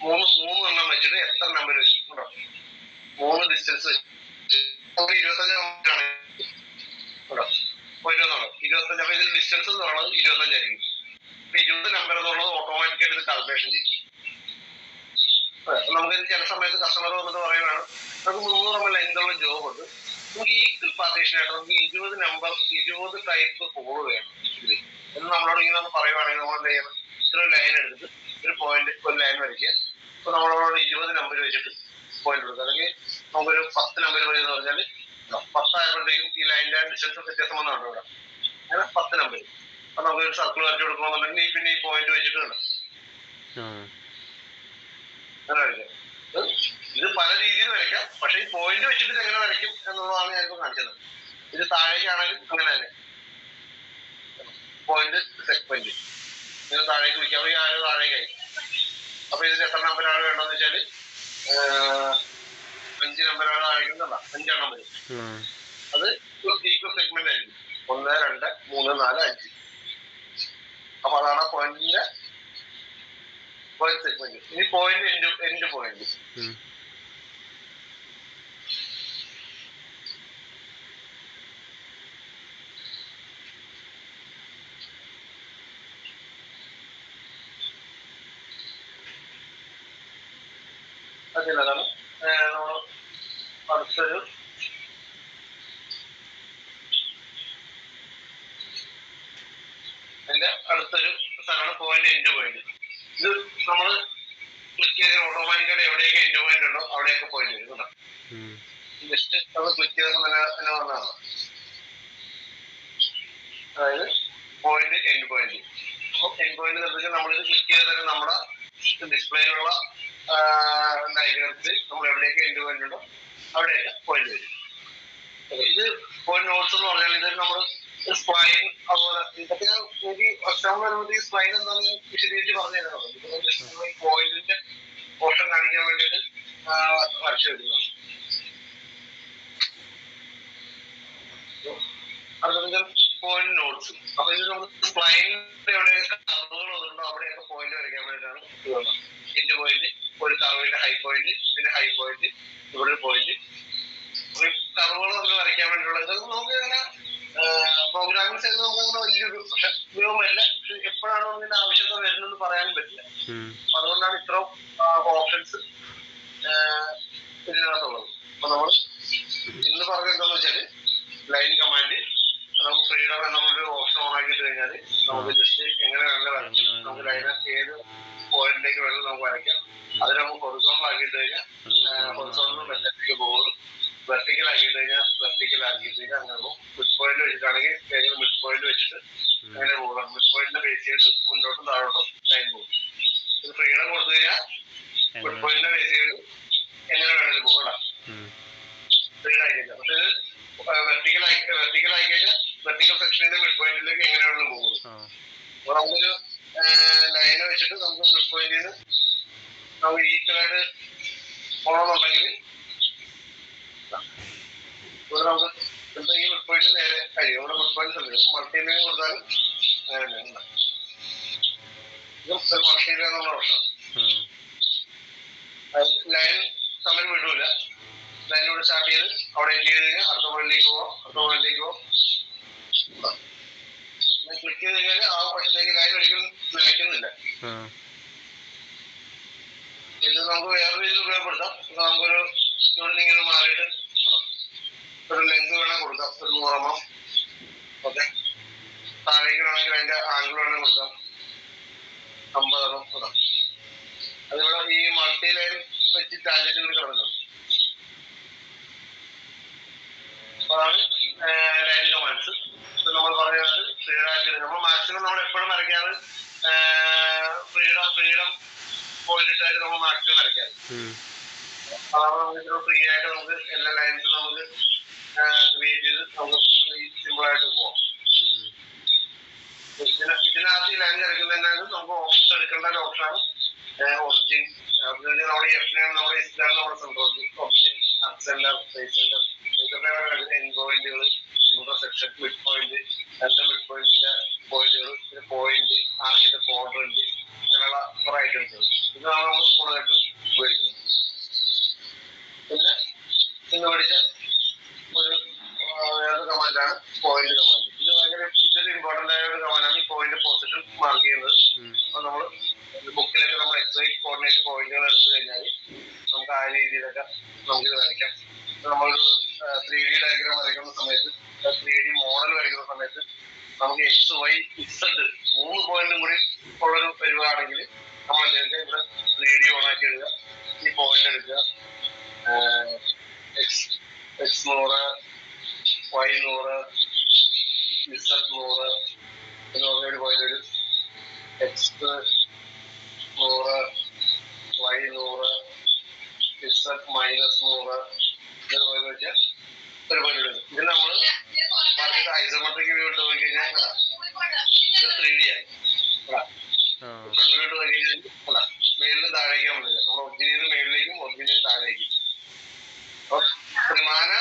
3 എണ്ണം വെച്ചിട്ട് എത്ര നമ്പർ വരും ഉണ്ടോ, 3 ഡിസ്റ്റൻസ് വെച്ചിട്ട് 25 നമ്പർ ആണ് ഉണ്ടോ, 25. അപ്പൊ ഇതിൽ ഡിസ്റ്റൻസ് എന്ന് പറയുന്നത് 25 ആയിരിക്കും. 20 നമ്പർ എന്നുള്ളത് ഓട്ടോമാറ്റിക്കായിട്ട് ഇത് കാൽക്കുലേഷൻ ചെയ്യും. നമുക്ക് ചില സമയത്ത് കസ്റ്റമർ വന്നിട്ട് പറയുകയാണ് നമുക്ക് 300 mm ലെങ്തുള്ള ജോബ് ഉണ്ട്, നമുക്ക് ഈക്വൽ പാർട്ടീഷൻ ആയിട്ട് നമുക്ക് 20 ടൈപ്പ് ഹോൾ വേണം ഇതിൽ എന്ന് നമ്മളോട് ഇങ്ങനെ ഒന്ന് പറയുവാണെങ്കിൽ നമ്മൾ എന്ത് ചെയ്യണം, ഇത്ര ലൈൻ എടുത്തിട്ട് ഒരു ലൈൻ വരയ്ക്കുക. അപ്പൊ നമ്മളോട് 20 നമ്പർ വെച്ചിട്ട് പോയിന്റ് കൊടുക്കുക. അല്ലെങ്കിൽ നമുക്കൊരു 10 നമ്പർ വരെയെന്ന് പറഞ്ഞാൽ 10 ആയപ്പോഴത്തേക്കും ഈ ലൈനിന്റെ ഡിസ്റ്റൻസ് വ്യത്യാസം വന്നുണ്ട് ഇവിടെ, അങ്ങനെ 10 നമ്പർ. അപ്പൊ നമുക്ക് ഒരു സർക്കിൾ വരച്ചു കൊടുക്കണമെന്നുണ്ടെങ്കിൽ പിന്നെ ഈ പോയിന്റ് വെച്ചിട്ട് വേണം അങ്ങനെ വരയ്ക്കാം. ഇത് പല രീതിയിൽ വരയ്ക്കാം, പക്ഷെ ഈ പോയിന്റ് വെച്ചിട്ട് ഇത് എങ്ങനെ വരയ്ക്കും എന്നുള്ളതാണ് ഞാനിപ്പോ കാണിച്ചത്. ഇത് താഴേക്കാണെങ്കിലും അങ്ങനെ തന്നെ പോയിന്റ് സെഗ്മെന്റ് ഇങ്ങനെ താഴേക്ക് വയ്ക്കാം. ഈ ആരോ താഴേക്കായി. അപ്പൊ ഇതിൽ എത്ര നമ്പറാണ് വേണ്ടതെന്ന് വെച്ചാല് 5 നമ്പറാണ് താഴേക്കുന്നല്ല, 5 എണ്ണം വരും. അത് ഈക്വൽ സെഗ്മെന്റ് ആയിരിക്കും. 1, 2, 3, 4, 5. അപ്പൊ അതാണ് പോയിന്റിന്റെ പോയിന്റ് സെഗ്മെന്റ്. ഇനി പോയിന്റ് എൻഡ് പോയിന്റ്. അതിനതാണ് നമ്മൾ അടുത്തൊരു സാധനമാണ് പോയിന്റ് എൻഡ് പോയിന്റ്. ഇത് നമ്മൾ ക്ലിക്ക് ചെയ്ത് ഓട്ടോമാറ്റിക്കായിട്ട് എവിടെയൊക്കെ എൻഡ് പോയിന്റ് ഉണ്ടോ അവിടെയൊക്കെ പോയിന്റ് വരും കേട്ടോ. ജസ്റ്റ് അത് ക്ലിക്ക് ചെയ്തപ്പോൾ തന്നെ വന്നതാണ്. അതായത് പോയിന്റ് എൻഡ് പോയിന്റ്. അപ്പോൾ എൻഡ് പോയിന്റ് നിർദ്ദേശിച്ചാൽ നമ്മളിത് ക്ലിക്ക് ചെയ്ത് തന്നെ നമ്മുടെ ഡിസ്പ്ലേയിലുള്ള ഡയഗ്രാംസിൽ നമ്മൾ എവിടെയൊക്കെ എൻഡ് പോയിന്റ് ഉണ്ടോ അവിടെയൊക്കെ പോയിന്റ് വരും. ഇത് പോയിന്റ് നോട്ട്സ് എന്ന് പറഞ്ഞാൽ ഇത് നമ്മൾ സ്പ്ലൈൻ അതുപോലെ ഇതൊക്കെ എനിക്ക് എക്സാമ്പിൾ വരുമ്പോൾ ഈ സ്പ്ലൈൻ എന്താണെന്ന് വിശദീകരിച്ച് പറഞ്ഞു തരാറുണ്ട്. ഈ പോയിന്റിന്റെ ഓപ്ഷൻ കാണിക്കാൻ വേണ്ടിയിട്ട് വരച്ചു വരുന്നതാണ്. അടുത്ത പോയിന്റ് നോട്ട്സ്. അപ്പൊ ഇത് നമുക്ക് സ്പ്ലൈനിന്റെ എവിടെയൊക്കെ കർവുകൾ വന്നിട്ടുണ്ടോ അവിടെയൊക്കെ പോയിന്റ് വരയ്ക്കാൻ വേണ്ടിയിട്ടാണ് ഇത്. എൻഡ് പോയിന്റ്, ഒരു കർവിന്റെ ഹൈ പോയിന്റ്, പിന്നെ ഹൈ പോയിന്റ്, ഇവിടെ ഒരു പോയിന്റ്, കർവുകൾ നമുക്ക് വരയ്ക്കാൻ വേണ്ടിയിട്ടുള്ള ഇതൊക്കെ നമുക്ക് ഇങ്ങനെ പ്രോഗ്രാമിംഗ് സൈഡ് നമുക്ക് അങ്ങനെ വലിയൊരു പക്ഷെ ഉപയോഗമല്ല. പക്ഷെ എപ്പോഴാണോ അതിന്റെ ആവശ്യകത വരുന്നത് പറയാനും പറ്റില്ല. അതുകൊണ്ടാണ് ഇത്ര ഓപ്ഷൻസ് ഇതിനകത്തുള്ളത്. അപ്പൊ നമ്മൾ ഇന്ന് പറഞ്ഞത് എന്താന്ന് വെച്ചാല് ലൈൻ കമാൻഡ് നമുക്ക് ഫ്രീഡം എന്നൊരു ഓപ്ഷൻ ഓൺ ആക്കിയിട്ട് കഴിഞ്ഞാൽ നമുക്ക് ജസ്റ്റ് എങ്ങനെ വേണ്ട വരയ്ക്കാം. നമുക്ക് ലൈന് ഏത് പോയിന്റിലേക്ക് വേണം നമുക്ക് വരയ്ക്കാം. അത് നമുക്ക് ഹൊറിസോണ്ടൽ ആക്കിയിട്ട് കഴിഞ്ഞാൽ ഹൊറിസോണ്ടൽ മെത്തേഡിലേക്ക് പോകും. വെർട്ടിക്കൽ ആക്കിയിട്ട് കഴിഞ്ഞാൽ വെർട്ടിക്കൽ ആക്കിയിട്ട് കഴിഞ്ഞാൽ അങ്ങനെ പോകും. മിഡ് പോയിന്റ് വെച്ചിട്ടാണെങ്കിൽ മിഡ് പോയിന്റ് വെച്ചിട്ട് അങ്ങനെ പോകാം. മിഡ് പോയിന്റിനെ ബേസ് ചെയ്തിട്ട് മുന്നോട്ടും താഴോട്ടും ലൈൻ പോകും. ഫ്രീഡം കൊടുത്തു കഴിഞ്ഞാൽ മിഡ് പോയിന്റിനെ ബേസ് ചെയ്ത് എങ്ങനെ വേണമെങ്കിലും പോകണം. ഫ്രീഡം ആയി കഴിഞ്ഞാൽ പക്ഷെ വെർട്ടിക്കൽ ആയി കഴിഞ്ഞാൽ വെർട്ടിക്കൽ സെക്ഷനിന്റെ മിഡ് പോയിന്റിലേക്ക് എങ്ങനെ വേണമെങ്കിലും പോകുള്ളൂ. അപ്പൊ നമുക്കൊരു ലൈനെ വെച്ചിട്ട് നമുക്ക് മിഡ് പോയിന്റിൽ നിന്ന് നമുക്ക് ഈക്വലായിട്ട് പോകണമെന്നുണ്ടെങ്കിൽ ഇവിടെ നമുക്ക് ഈ മിഡ് പോയിന്റ് നേരെ കഴിയും. ഇവിടെ മിഡ് പോയിന്റ് മൾട്ടിലൈൻ കൊടുത്താലും മൾട്ടിലൈൻ എന്നുള്ള ഓപ്ഷനാണ്. ലൈൻ തമ്മിൽ വിടൂല. ലൈൻ ഇവിടെ സ്റ്റാർട്ട് ചെയ്ത് അവിടെ എൻഡ് ചെയ്ത് കഴിഞ്ഞാൽ അടുത്ത പോയിന്റിലേക്ക് പോവാം. ക്ലിക്ക് ചെയ്ത് കഴിഞ്ഞാൽ ആ പക്ഷത്തേക്ക് ലൈൻ ഒരിക്കലും നിലയ്ക്കുന്നില്ല. ഇത് നമുക്ക് വേറെ രീതിയിൽ ഉപയോഗപ്പെടുത്താം. നമുക്കൊരു ഇവിടെ നിന്ന് ഇങ്ങനെ മാറിയിട്ട് ഒരു ലെങ്ത് വേണേൽ കൊടുക്കാം, ഒരു 100 mm. ഓക്കെ, താഴേക്ക് വേണമെങ്കിൽ അതിന്റെ ആംഗിൾ വേണമെങ്കിൽ കൊടുക്കാം 50 mm കൊടുക്കാം. അതിവിടെ ഈ മൾട്ടി ലൈൻ വെച്ച് ടാർഗറ്റ് കൂടി കിടക്കുന്നത്. അതാണ് ലൈൻ കമാൻഡ്സ്. നമ്മൾ പറയുന്നത് ഫ്രീഡാക്കി നമ്മൾ മാക്സിമം നമ്മൾ എപ്പോഴും വരയ്ക്കാറ് ഫ്രീഡം പോയിന്റ് ഇട്ടായിട്ട് നമ്മൾ മാക്സിമം വരയ്ക്കാറ്. അതാണ് നമുക്ക് ഇത്ര ഫ്രീ ആയിട്ട് നമുക്ക് എല്ലാ ലൈൻസും നമുക്ക് ക്രിയേറ്റ് ചെയ്ത് നമുക്ക് സിമ്പിൾ ആയിട്ട് പോവാം. ഇതിനകത്ത് ഈ ലൈൻ കിടക്കുന്നതിനകത്ത് നമുക്ക് ഓപ്ഷൻസ് എടുക്കേണ്ട ഒരു ഓപ്ഷനാണ് ഒറിജിൻ. നമ്മുടെ എഫ് നമ്മുടെ ഇസ്ലാം നമ്മുടെ സെൻട്രോൾ ഒറിജിൻ, അക്സെന്റർ, സെന്റർ, എൻഡ് പോയിന്റുകൾ, ഇന്റർസെക്ഷൻ, മിഡ് പോയിന്റ്, രണ്ട് മിഡ് പോയിന്റിന്റെ പോയിന്റുകൾ, പിന്നെ പോയിന്റ്, ആർക്കിന്റെ ക്വാഡ്രന്റ്, അങ്ങനെയുള്ള കുറെ ഐറ്റംസ്. ഇതാണ് നമ്മൾ കൂടുതലായിട്ട് ഉപയോഗിക്കുന്നത്. പിന്നെ ഇന്ന് പഠിച്ച ഒരു വേറൊരു കമാൻഡാണ് പോയിന്റ് കമാൻഡ്. ഇതൊരു ഇമ്പോർട്ടന്റ് ആയ ഒരു കമാൻഡാണ് ഈ പോയിന്റ് പൊസിഷൻ മാർക്ക് ചെയ്യുന്നത്. അപ്പൊ നമ്മൾ ബുക്കിലൊക്കെ നമ്മൾ XY കോർഡിനേറ്റ് പോയിന്റുകൾ എടുത്തു കഴിഞ്ഞാൽ നമുക്ക് ആ രീതിയിലൊക്കെ നമുക്കിത് വരയ്ക്കാം. നമ്മളൊരു 3D ഡയഗ്രാം വരയ്ക്കുന്ന സമയത്ത് 3D മോഡൽ വരയ്ക്കുന്ന സമയത്ത് നമുക്ക് XY Z 3 പോയിന്റും കൂടി ഉള്ളൊരു പരിവാണെങ്കിൽ നമ്മൾ ഇവിടെ 3D ഓണാക്കി ഇടുക, ഈ പോയിന്റ് എടുക്കുക, X 100, Y 100, Z 100 എന്ന് പറഞ്ഞൊരു പോയിന്റ് വരും. X 100, Y 100, Z -100 ഇങ്ങനെ പോയി വെച്ചാൽ ഒരു പോയിന്റ് വരും. ഇത് നമ്മൾ മറിച്ചിട്ട് ഐസോമെട്രിക് വ്യൂ ഇട്ട് പോയി കഴിഞ്ഞാൽ ഇത് 3D ആയി. ഫ്രണ്ട് വ്യൂ ഇട്ട് പോയി കഴിഞ്ഞാൽ മേളിലും താഴേക്കാണ് വിളിക്കുക. നമ്മൾ ഒറിജിനിൽ മേളിലേക്കും ഒറിജിനിൽ താഴേക്കും. ത്രിമാന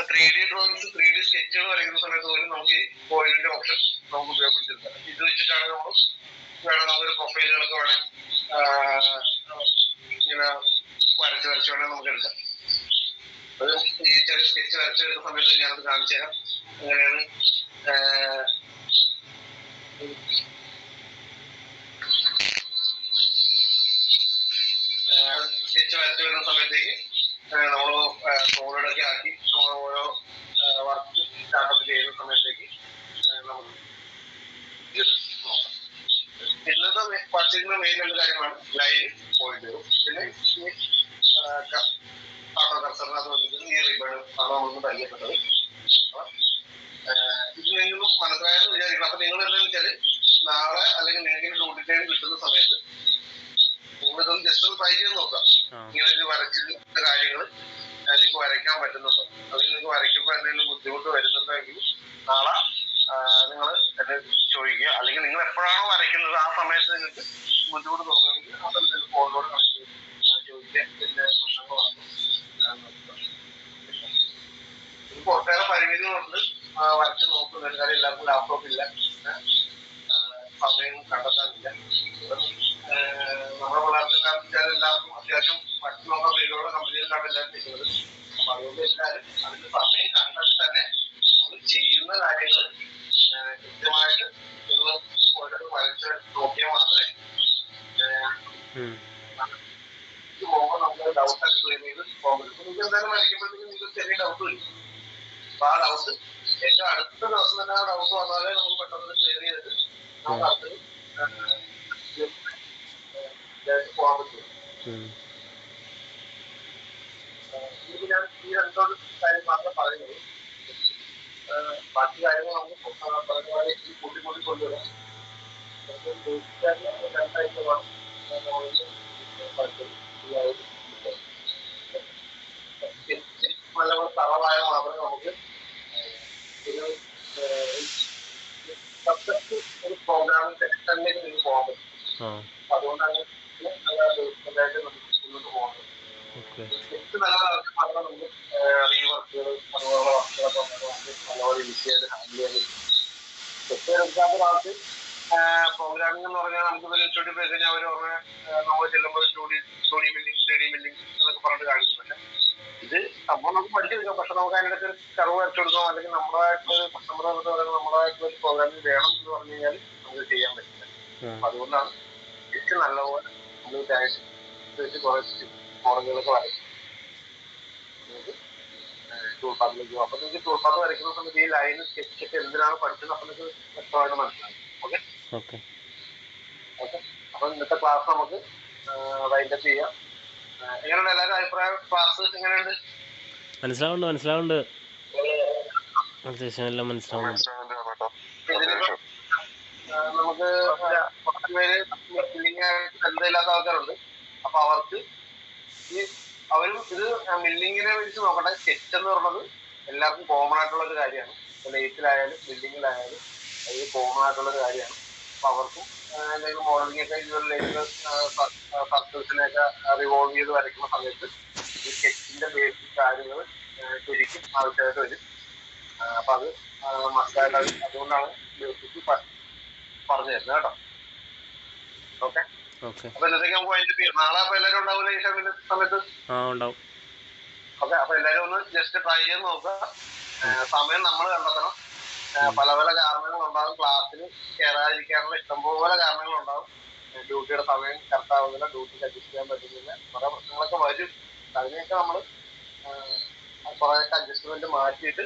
3D ഡ്രോയിങ്സ് 3D സ്കെച്ചുകൾ വരയ്ക്കുന്ന സമയത്ത് പോലും നമുക്ക് ഈ പോയിന്റിന്റെ ഓപ്ഷൻ നമുക്ക് ഉപയോഗപ്പെടുത്തിരുന്നത്. ഇത് വെച്ചിട്ടാണ് നമ്മൾ വേണം നമുക്കൊരു പ്രൊഫൈലുകളൊക്കെ വേണം ഇങ്ങനെ വരച്ച് വേണമെങ്കിൽ നമുക്ക് എടുക്കാം. അത് ഈ ചെറിയ സ്കെച്ച് വരച്ചെടുത്ത സമയത്ത് ഞാനത് കാണിച്ചു തരാം. അങ്ങനെയാണ് സ്കെച്ച് വരച്ചു വരുന്ന സമയത്തേക്ക് നമ്മൾ സോളിഡൊക്കെ ആക്കി നമ്മൾ ഓരോ വർക്ക് സ്റ്റാർട്ടപ്പ് ചെയ്യുന്ന സമയത്തേക്ക് നമുക്ക് ഇത് നോക്കാം. ഇന്നത്തെ പഠിച്ചിരുന്ന മെയിൻ രണ്ട് കാര്യങ്ങളാണ് ലൈൻ, പോയിന്റുകൾ. പിന്നെ ഈ ഓട്ടോ കർസറിനകത്ത് വന്നിട്ട് ഈ റിബൺ ആണ് നമുക്ക് പരിചയപ്പെട്ടത്. ഇത് നിങ്ങളും മനസ്സിലായെന്ന് വിചാരിക്കണം. അപ്പൊ നിങ്ങൾ എന്താണെന്ന് വെച്ചാൽ നാളെ അല്ലെങ്കിൽ നിങ്ങൾക്ക് ഡ്യൂട്ടി ടൈം കിട്ടുന്ന സമയത്ത് നിങ്ങളിതൊന്ന് ജസ്റ്റ് ഒന്ന് ട്രൈ ചെയ്ത് നോക്കാം. ഇങ്ങനെ ഇത് വരച്ചിരുന്ന കാര്യങ്ങൾ നിങ്ങൾക്ക് വരയ്ക്കാൻ പറ്റുന്നുണ്ടോ, അല്ലെങ്കിൽ നിങ്ങൾക്ക് വരയ്ക്കുമ്പോൾ എന്തെങ്കിലും ബുദ്ധിമുട്ട് വരുന്നുണ്ടെങ്കിൽ നാളെ നിങ്ങൾ എന്നെ ചോദിക്കുക. അല്ലെങ്കിൽ നിങ്ങൾ എപ്പോഴാണോ വരയ്ക്കുന്നത് ആ സമയത്ത് നിങ്ങൾക്ക് ബുദ്ധിമുട്ട് തോന്നുമെങ്കിൽ അതെന്തെങ്കിലും ഫോണിനോട് കണക്ട് ചോദിക്കുക. ഇതിന്റെ പ്രശ്നങ്ങളാണ്. എനിക്ക് ഒട്ടേറെ പരിമിതികളുണ്ട് വരച്ച് നോക്കുന്നുണ്ട്. കാര്യം എല്ലാവർക്കും ലാപ്ടോപ്പ് ഇല്ല, സമയം കണ്ടെത്താനില്ല. നമ്മുടെ പിള്ളേർക്ക് എല്ലാവർക്കും അത്യാവശ്യം പഠിച്ചു നോക്കാൻ പേരുള്ള കമ്പനികളിലാണ് എല്ലാവരും ചെയ്യുന്നത്. അപ്പൊ അതുകൊണ്ട് എല്ലാവരും അതിന്റെ സമയം കണ്ടെത്തി തന്നെ നമ്മൾ ചെയ്യുന്ന കാര്യങ്ങൾ കൃത്യമായിട്ട് നിങ്ങൾ ഓരോ വരച്ച് നോക്കിയാൽ മാത്രമേ പോകുമ്പോൾ നമുക്ക് ഡൗട്ടൊക്കെ ക്ലിയർ ചെയ്ത് പോകാൻ പറ്റും. നിങ്ങൾക്ക് എന്തായാലും വരയ്ക്കുമ്പോഴത്തേക്കും നിങ്ങൾക്ക് ചെറിയ ഡൗട്ട് വരും. അപ്പൊ ആ ഡൗട്ട് ഏറ്റവും അടുത്ത ദിവസം തന്നെ ആ ഡൗട്ട് വന്നാലേ നമുക്ക് പെട്ടെന്ന് ക്ലിയർ ചെയ്തിട്ട് നമുക്ക് അത് പോകാൻ പറ്റും. ഇത് ഞാൻ ഈ രണ്ടോട് കാര്യം മാത്രം പറയുന്നത്. ബാക്കി കാര്യങ്ങൾ നമുക്ക് പറഞ്ഞ പോലെ കൂട്ടി കൊണ്ടുവരാം. രണ്ടാഴ്ച വേണം. സ്കെച്ച് നല്ലപോലെ തറവായ മാത്രമേ നമുക്ക് ഒരു സബ്ജക്ട് ഒരു പ്രോഗ്രാമിംഗ് സെക്ഷനിലേക്ക് നിങ്ങൾക്ക് പോകാൻ പറ്റും. അതുകൊണ്ടാണ് നമുക്ക് മുന്നോട്ട് പോകുന്നത്. സ്കെച്ച് നല്ലപോലെ മാത്രമേ നമുക്ക് റീവർക്കുകൾ അതുപോലുള്ള വർക്കുകളൊക്കെ നമുക്ക് നല്ലപോലെ ഈസിയായിട്ട് ഹാൻഡിൽ ചെയ്യാൻ പറ്റും. സ്കെച്ച് എക്സാമ്പിൾ ആൾക്ക് പ്രോഗ്രാമിംഗ് എന്ന് പറഞ്ഞാൽ നമുക്ക് വലിയ ഇൻസ്റ്റിറ്റ്യൂട്ട് പോയി കഴിഞ്ഞാൽ അവർ പറഞ്ഞ നമ്മൾ ചെല്ലുമ്പോൾ 2D മില്ലിംഗ് 3D മില്ലിംഗ് എന്നൊക്കെ പറഞ്ഞിട്ട് കാണിക്കുന്നുണ്ട്. ഇത് സംഭവം നമുക്ക് പഠിച്ചെടുക്കാം. പക്ഷെ നമുക്ക് അതിനിടയ്ക്ക് കർവ് വരച്ചു കൊടുക്കാം, അല്ലെങ്കിൽ നമ്മളായിട്ടുള്ള കസ്റ്റമർ എന്ന് പറയുന്നത് നമ്മളായിട്ടുള്ള ഒരു പ്രോഗ്രാമിംഗ് വേണം എന്ന് പറഞ്ഞു കഴിഞ്ഞാൽ നമുക്ക് ചെയ്യാൻ പറ്റില്ല. അതുകൊണ്ടാണ് സ്കെച്ച് നല്ലപോലെ നമ്മൾ വെച്ച് കുറച്ച് മോഡലുകളൊക്കെ വരയ്ക്കും. ടൂൾ പാത്തിലേക്ക് പോകും. അപ്പൊ നിങ്ങൾക്ക് ടൂൾ പാത്ത് വരയ്ക്കുന്ന സമയത്ത് ഈ ലൈന് സ്കെച്ചൊക്കെ എന്തിനാണ് പഠിച്ചത് അപ്പൊ നിങ്ങൾക്ക് വ്യക്തമായിട്ട് മനസ്സിലാവും. Okay okay okay. അപ്പൊ ഇന്നത്തെ ക്ലാസ് നമുക്ക് വൈൻഡപ്പ് ചെയ്യാം. എങ്ങനെയുണ്ട് എല്ലാവരും അഭിപ്രായം? ക്ലാസ് എങ്ങനെയുണ്ട്? മനസ്സിലാവുന്നുണ്ട് അത്യാവശ്യം എല്ലാം മനസ്സിലാവുന്നുണ്ട്. നമുക്ക് കുറച്ച് പേര് ബന്ധമില്ലാത്ത ആൾക്കാരുണ്ട്. അപ്പൊ അവർക്ക് ഈ അവരും ഇത് മില്ലിങ്ങിനെ വെച്ച് നോക്കട്ടെ. സ്കെച്ച് എന്ന് പറയുന്നത് എല്ലാവർക്കും കോമൺ ആയിട്ടുള്ള ഒരു കാര്യമാണ്. ലേറ്റിലായാലും ബിൽഡിങ്ങിലായാലും അത് കോമൺ ആയിട്ടുള്ള ഒരു കാര്യമാണ്. അപ്പൊ അവർക്കും എന്തെങ്കിലും മോഡലിംഗ് ഒക്കെ ഇതുപോലെ ലേറ്റ് സർക്കിൾസിനെയൊക്കെ റിവോൾവ് ചെയ്ത് വരയ്ക്കുന്ന സമയത്ത് ഈ സ്കെച്ചിന്റെ ബേസിക് കാര്യങ്ങൾ ശരിക്കും ആവശ്യമായിട്ട് വരും. അപ്പൊ അത് മസ്റ്റായിട്ട് അതുകൊണ്ടാണ് ബേസിക് പറഞ്ഞു തരുന്നത് കേട്ടോ. ഓക്കെ അപ്പൊ ഇന്നത്തേക്ക് നമുക്ക് വൈകിട്ട് ചെയ്യാം. നാളെ അപ്പൊ എല്ലാവരും ഉണ്ടാവില്ല ഈ സമയത്ത്? ഉണ്ടാവും. ഓക്കെ. അപ്പൊ എല്ലാവരും ഒന്ന് ജസ്റ്റ് ട്രൈ ചെയ്ത് നോക്കുക. സമയം നമ്മൾ കണ്ടെത്തണം. പല പല കാരണങ്ങളുണ്ടാകും. ക്ലാസ്സിൽ കയറാതിരിക്കാനുള്ള ഇഷ്ടംപോലെ കാരണങ്ങളുണ്ടാകും. ഡ്യൂട്ടിയുടെ സമയം കറക്റ്റ് ആവുന്നില്ല, ഡ്യൂട്ടിക്ക് അഡ്ജസ്റ്റ് ചെയ്യാൻ പറ്റുന്നില്ല, കുറെ പ്രശ്നങ്ങളൊക്കെ വരും. അതിനെയൊക്കെ നമ്മൾ കുറേയൊക്കെ അഡ്ജസ്റ്റ്മെന്റ് മാറ്റിയിട്ട്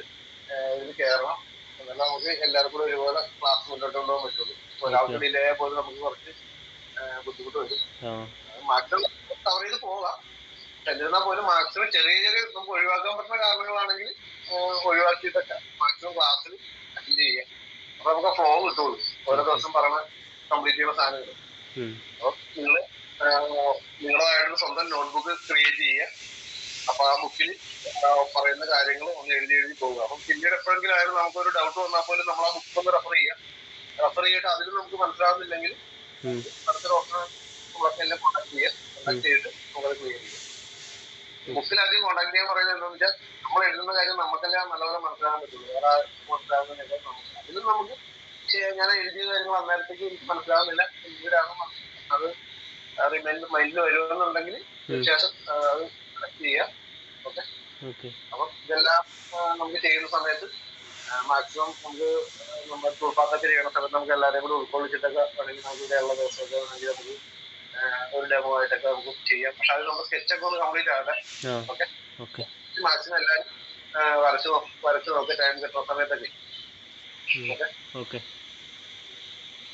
ഇതിൽ കയറണം. എന്നാലും നമുക്ക് എല്ലാവർക്കും കൂടെ ഒരുപോലെ ക്ലാസ് മുന്നോട്ട് കൊണ്ടുപോകാൻ പറ്റുള്ളൂ. ഒരാൾക്ക് ഡിലേ ആയ പോലും നമുക്ക് കുറച്ച് ബുദ്ധിമുട്ട് വരും. മാക്സിമം കവർ ചെയ്ത് പോകാം. എന്നിരുന്നാൽ പോലും മാക്സിമം ചെറിയ ചെറിയ നമുക്ക് ഒഴിവാക്കാൻ പറ്റുന്ന കാരണങ്ങളാണെങ്കിൽ ഒഴിവാക്കിയിട്ടൊക്കെ മാക്സിമം ക്ലാസ്സിൽ അറ്റൻഡ് ചെയ്യാം. അപ്പൊ നമുക്ക് ഫ്ലോ കിട്ടുള്ളൂ. ഓരോ ദിവസം പറഞ്ഞ കംപ്ലീറ്റ് ചെയ്യുന്ന സാധനങ്ങൾ. അപ്പൊ നിങ്ങളുടേതായിട്ട് സ്വന്തം നോട്ട്ബുക്ക് ക്രിയേറ്റ് ചെയ്യുക. അപ്പൊ ആ ബുക്കിൽ പറയുന്ന കാര്യങ്ങൾ ഒന്ന് എഴുതി പോകുക. അപ്പം പിന്നീട് എപ്പോഴെങ്കിലും ആയാലും നമുക്കൊരു ഡൗട്ട് വന്നാൽ പോലും നമ്മൾ ആ ബുക്ക് ഒന്ന് റെഫർ ചെയ്തിട്ട് അതിൽ നമുക്ക് മനസ്സിലാവുന്നില്ലെങ്കിൽ അടുത്ത ഡോക്ടറെ നമ്മളൊക്കെ എല്ലാം കോൺടാക്ട് ചെയ്തിട്ട് നമ്മളത് ക്ലിയർ ചെയ്യുക. ബുക്കിൽ ആദ്യം കോൺടാക്ട് ചെയ്യാൻ പറയുന്നത് എന്താണെന്ന് വെച്ചാൽ നമ്മൾ എഴുതുന്ന കാര്യം നമുക്കെല്ലാം നല്ലപോലെ മനസ്സിലാക്കാൻ പറ്റുള്ളൂ. വേറെ മനസ്സിലാകുന്നതിനൊക്കെ അതിലും നമുക്ക് ഞാൻ എഴുതിയ കാര്യങ്ങൾ അന്നേരത്തേക്ക് എനിക്ക് മനസ്സിലാകുന്നില്ല, എന്തിനാണ് അത് മൈൻഡിൽ വരുമെന്നുണ്ടെങ്കിൽ തീർച്ചയായിട്ടും അത് കറക്റ്റ് ചെയ്യുക. ഓക്കെ. അപ്പം ഇതെല്ലാം നമുക്ക് ചെയ്യുന്ന സമയത്ത് മാക്സിമം നമുക്ക് നമ്മുടെ ടൂൾപാത്തൊക്കെ ചെയ്യണ സമയത്ത് നമുക്ക് എല്ലാവരെയും കൂടി ഉൾക്കൊള്ളിച്ചിട്ടൊക്കെ വേണമെങ്കിൽ നമുക്ക് ഇവിടെയുള്ള ദിവസമൊക്കെ വേണമെങ്കിൽ നമുക്ക് ഒരു ഡെമോ ആയിട്ടൊക്കെ നമുക്ക് ചെയ്യാം. പക്ഷെ അത് നമ്മുടെ സ്കെച്ചൊക്കെ ഒന്ന് കംപ്ലീറ്റ് ആകട്ടെ. ഓക്കെ. മാക്സിമം എല്ലാവരും വരച്ച് നോക്കി ടൈം കിട്ടുന്ന സമയത്തൊക്കെ. ഓക്കെ.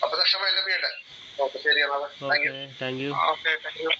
അപ്പൊ സെഷൻ വൈൻഡപ്പ് ചെയ്യട്ടെ. ഓക്കെ, ശരി എന്നാൽ. Thank you. Okay, thank you.